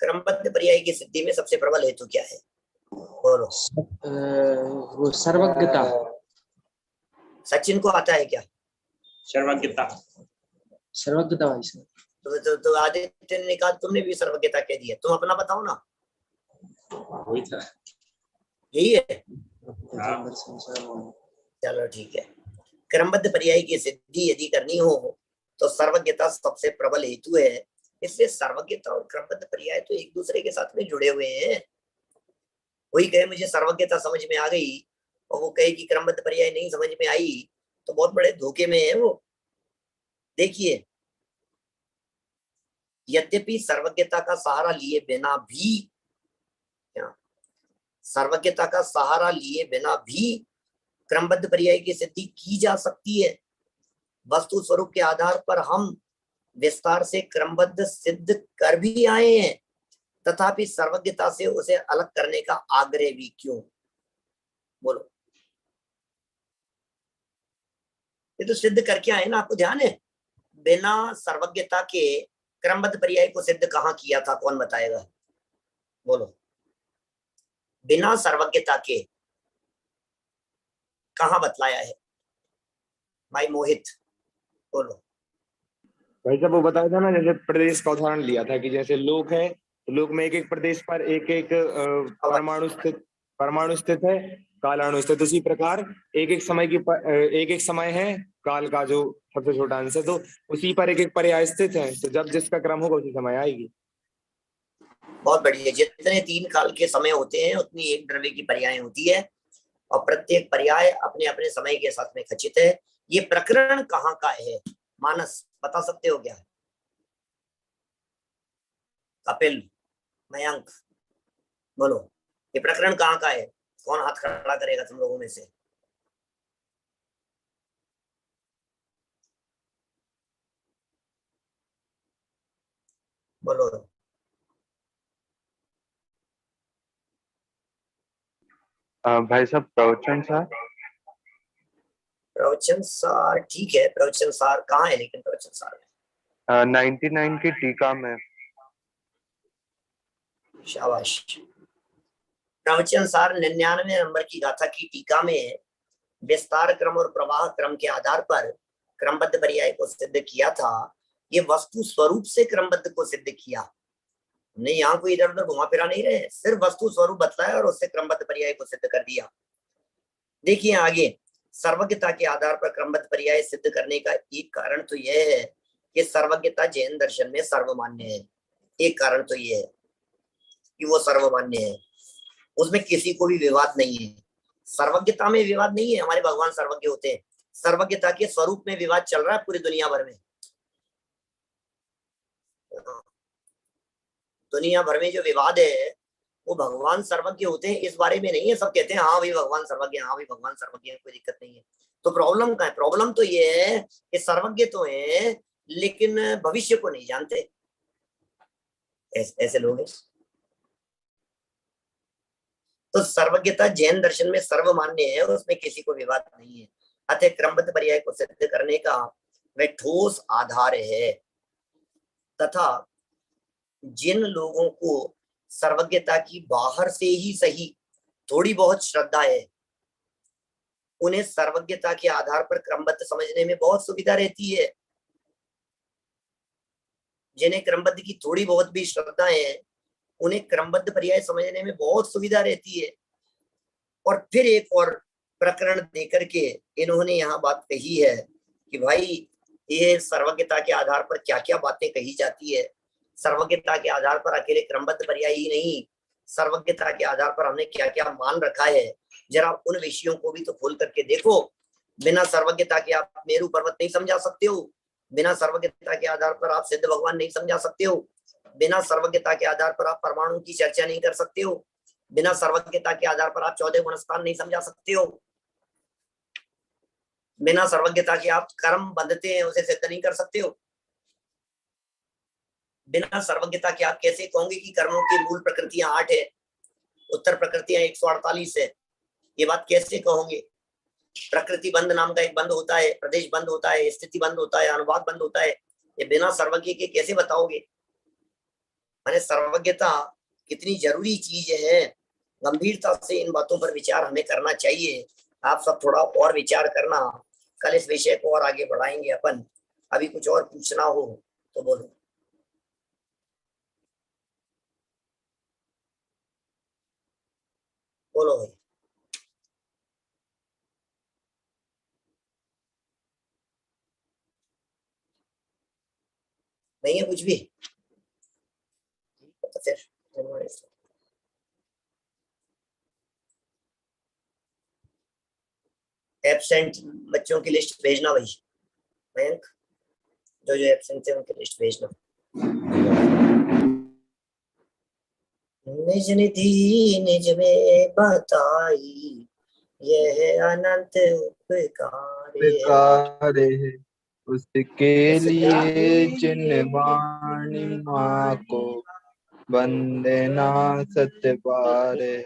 क्रमबद्ध पर्याय की सिद्धि में सबसे प्रबल हेतु क्या है? बोलो। वो सर्वज्ञता। सचिन को आता है क्या? सर्वज्ञता। सर्वज्ञता भाई साहब। तो आदित्य ने कहा तुमने भी सर्वज्ञता कह दिया, तुम अपना बताओ ना। वही था, यही है। चलो ठीक है। क्रमबद्ध पर्याय की सिद्धि यदि करनी हो तो सर्वज्ञता सबसे प्रबल हेतु है। इसलिए सर्वज्ञता और क्रमबद्ध पर्याय तो एक दूसरे के साथ में जुड़े हुए हैं। कोई कहे मुझे सर्वज्ञता समझ में आ गई और वो कहे कि क्रमबद्ध पर्याय नहीं समझ में आई, तो बहुत बड़े धोखे में है वो। देखिए, यद्यपि सर्वज्ञता का सहारा लिए बिना भी, सर्वज्ञता का सहारा लिए बिना भी क्रमबद्ध पर्याय की सिद्धि की जा सकती है। वस्तु स्वरूप के आधार पर हम विस्तार से क्रमबद्ध सिद्ध कर भी आए हैं, तथापि सर्वज्ञता से उसे अलग करने का आग्रह भी क्यों? बोलो। ये तो सिद्ध करके आए ना, आपको ध्यान है? बिना सर्वज्ञता के क्रमबद्ध पर्याय को सिद्ध कहाँ किया था, कौन बताएगा? बोलो। बिना सर्वज्ञता के कहाँ बतलाया है भाई मोहित? बोलो। भाई साहब वो बताया था ना, जैसे प्रदेश का उदाहरण लिया था कि जैसे लोक है, तो लोक में एक एक प्रदेश पर एक एक परमाणु स्थित है, कालाणु स्थित। उसी प्रकार एक एक समय है काल का जो सबसे छोटा अंश है, तो उसी पर एक एक पर्याय स्थित है। तो जब जिसका क्रम होगा उसी समय आएगी। बहुत बढ़िया। जितने 3 काल के समय होते हैं उतनी एक द्रव्य की पर्याय होती है, और प्रत्येक पर्याय अपने अपने समय के साथ में खचित है। ये प्रकरण कहाँ का है? मानस बता सकते हो क्या? कपिल, मयंक, बोलो, ये प्रकरण कहाँ का है? कौन हाथ खड़ा करेगा तुम लोगों में से? बोलो। भाई साहब प्रवचन सार। प्रवचन सार ठीक है। प्रवचन सार कहाँ है? लेकिन प्रवचन सार में 99 की टीका में। शाबाश। प्रवचन सार 99 नंबर की गाथा की टीका में विस्तार क्रम और प्रवाह क्रम के आधार पर क्रमबद्ध पर्याय को सिद्ध किया था। ये वस्तु स्वरूप से क्रमबद्ध को सिद्ध किया, हमने यहाँ कोई इधर उधर घुमा फिरा नहीं रहे, सिर्फ वस्तु स्वरूप बतलाया और उससे क्रमबद्ध पर्याय को सिद्ध कर दिया। देखिए आगे, सर्वज्ञता के आधार पर क्रमबद्ध पर्याय सिद्ध करने का एक कारण तो यह है कि सर्वज्ञता जैन दर्शन में सर्वमान्य है। एक कारण तो यह है कि वो सर्वमान्य है, उसमें किसी को भी विवाद नहीं है। सर्वज्ञता में विवाद नहीं है, हमारे भगवान सर्वज्ञ होते हैं। सर्वज्ञता के स्वरूप में विवाद चल रहा है पूरी दुनिया भर में। दुनिया भर में जो विवाद है वो भगवान सर्वज्ञ होते हैं इस बारे में नहीं है। सब कहते हैं हाँ भाई भगवान सर्वज्ञ, हाँ भाई भगवान सर्वज्ञ है, कोई दिक्कत नहीं है। तो प्रॉब्लम क्या है? प्रॉब्लम तो ये है कि सर्वज्ञ तो है लेकिन भविष्य को नहीं जानते। ऐसे लोग हैं। तो सर्वज्ञता जैन दर्शन में सर्वमान्य है, उसमें किसी को विवाद नहीं है। अतः क्रमबद्ध पर्याय को सिद्ध करने का वह ठोस आधार है। तथा जिन लोगों को सर्वज्ञता की बाहर से ही सही थोड़ी बहुत श्रद्धा है, उन्हें सर्वज्ञता के आधार पर क्रमबद्ध समझने में बहुत सुविधा रहती है। जिन्हें क्रमबद्ध की थोड़ी बहुत भी श्रद्धा है, उन्हें क्रमबद्ध पर्याय समझने में बहुत सुविधा रहती है। और फिर एक और प्रकरण देकर के इन्होंने यहाँ बात कही है कि भाई ये सर्वज्ञता के आधार पर क्या क्या बातें कही जाती है। सर्वज्ञता के आधार पर अकेले क्रमबद्ध पर्याय ही नहीं, सर्वज्ञता के आधार पर हमने क्या क्या मान रखा है, जरा उन विषयों को भी तो खोल करके देखो। बिना सर्वज्ञता के आप मेरू पर्वत नहीं समझा सकते हो, बिना सर्वज्ञता के आधार पर आप सिद्ध भगवान नहीं समझा सकते हो, बिना सर्वज्ञता के आधार पर आप परमाणु की चर्चा नहीं कर सकते हो, बिना सर्वज्ञता के आधार पर आप 14 गुणस्थान नहीं समझा सकते हो, बिना सर्वज्ञता के आप कर्म बंधते हैं उसे सिद्ध नहीं कर सकते हो। बिना सर्वज्ञता के आप कैसे कहोगे कि कर्मों की मूल प्रकृतियां 8 है, उत्तर प्रकृतियां 148 है? ये बात कैसे कहोगे? प्रकृति बंध नाम का एक बंध होता है, प्रदेश बंध होता है, स्थिति बंध होता है, अनुवाद बंध होता है। ये बिना सर्वज्ञ के कैसे बताओगे? माने सर्वज्ञता कितनी जरूरी चीज है। गंभीरता से इन बातों पर विचार हमें करना चाहिए। आप सब थोड़ा और विचार करना। कल इस विषय को और आगे बढ़ाएंगे अपन। अभी कुछ और पूछना हो तो बोलो। बोलो भाई। नहीं है कुछ भी? तो फिर एब्सेंट बच्चों की लिस्ट भेजना भाई। मयंक, जो जो एब्सेंट थे उनकी लिस्ट भेजना। निज निधि निज में बताई, यह अनंत उपकार है उसके लिए जिन वाणी माँ को वंदना सत्य पारे।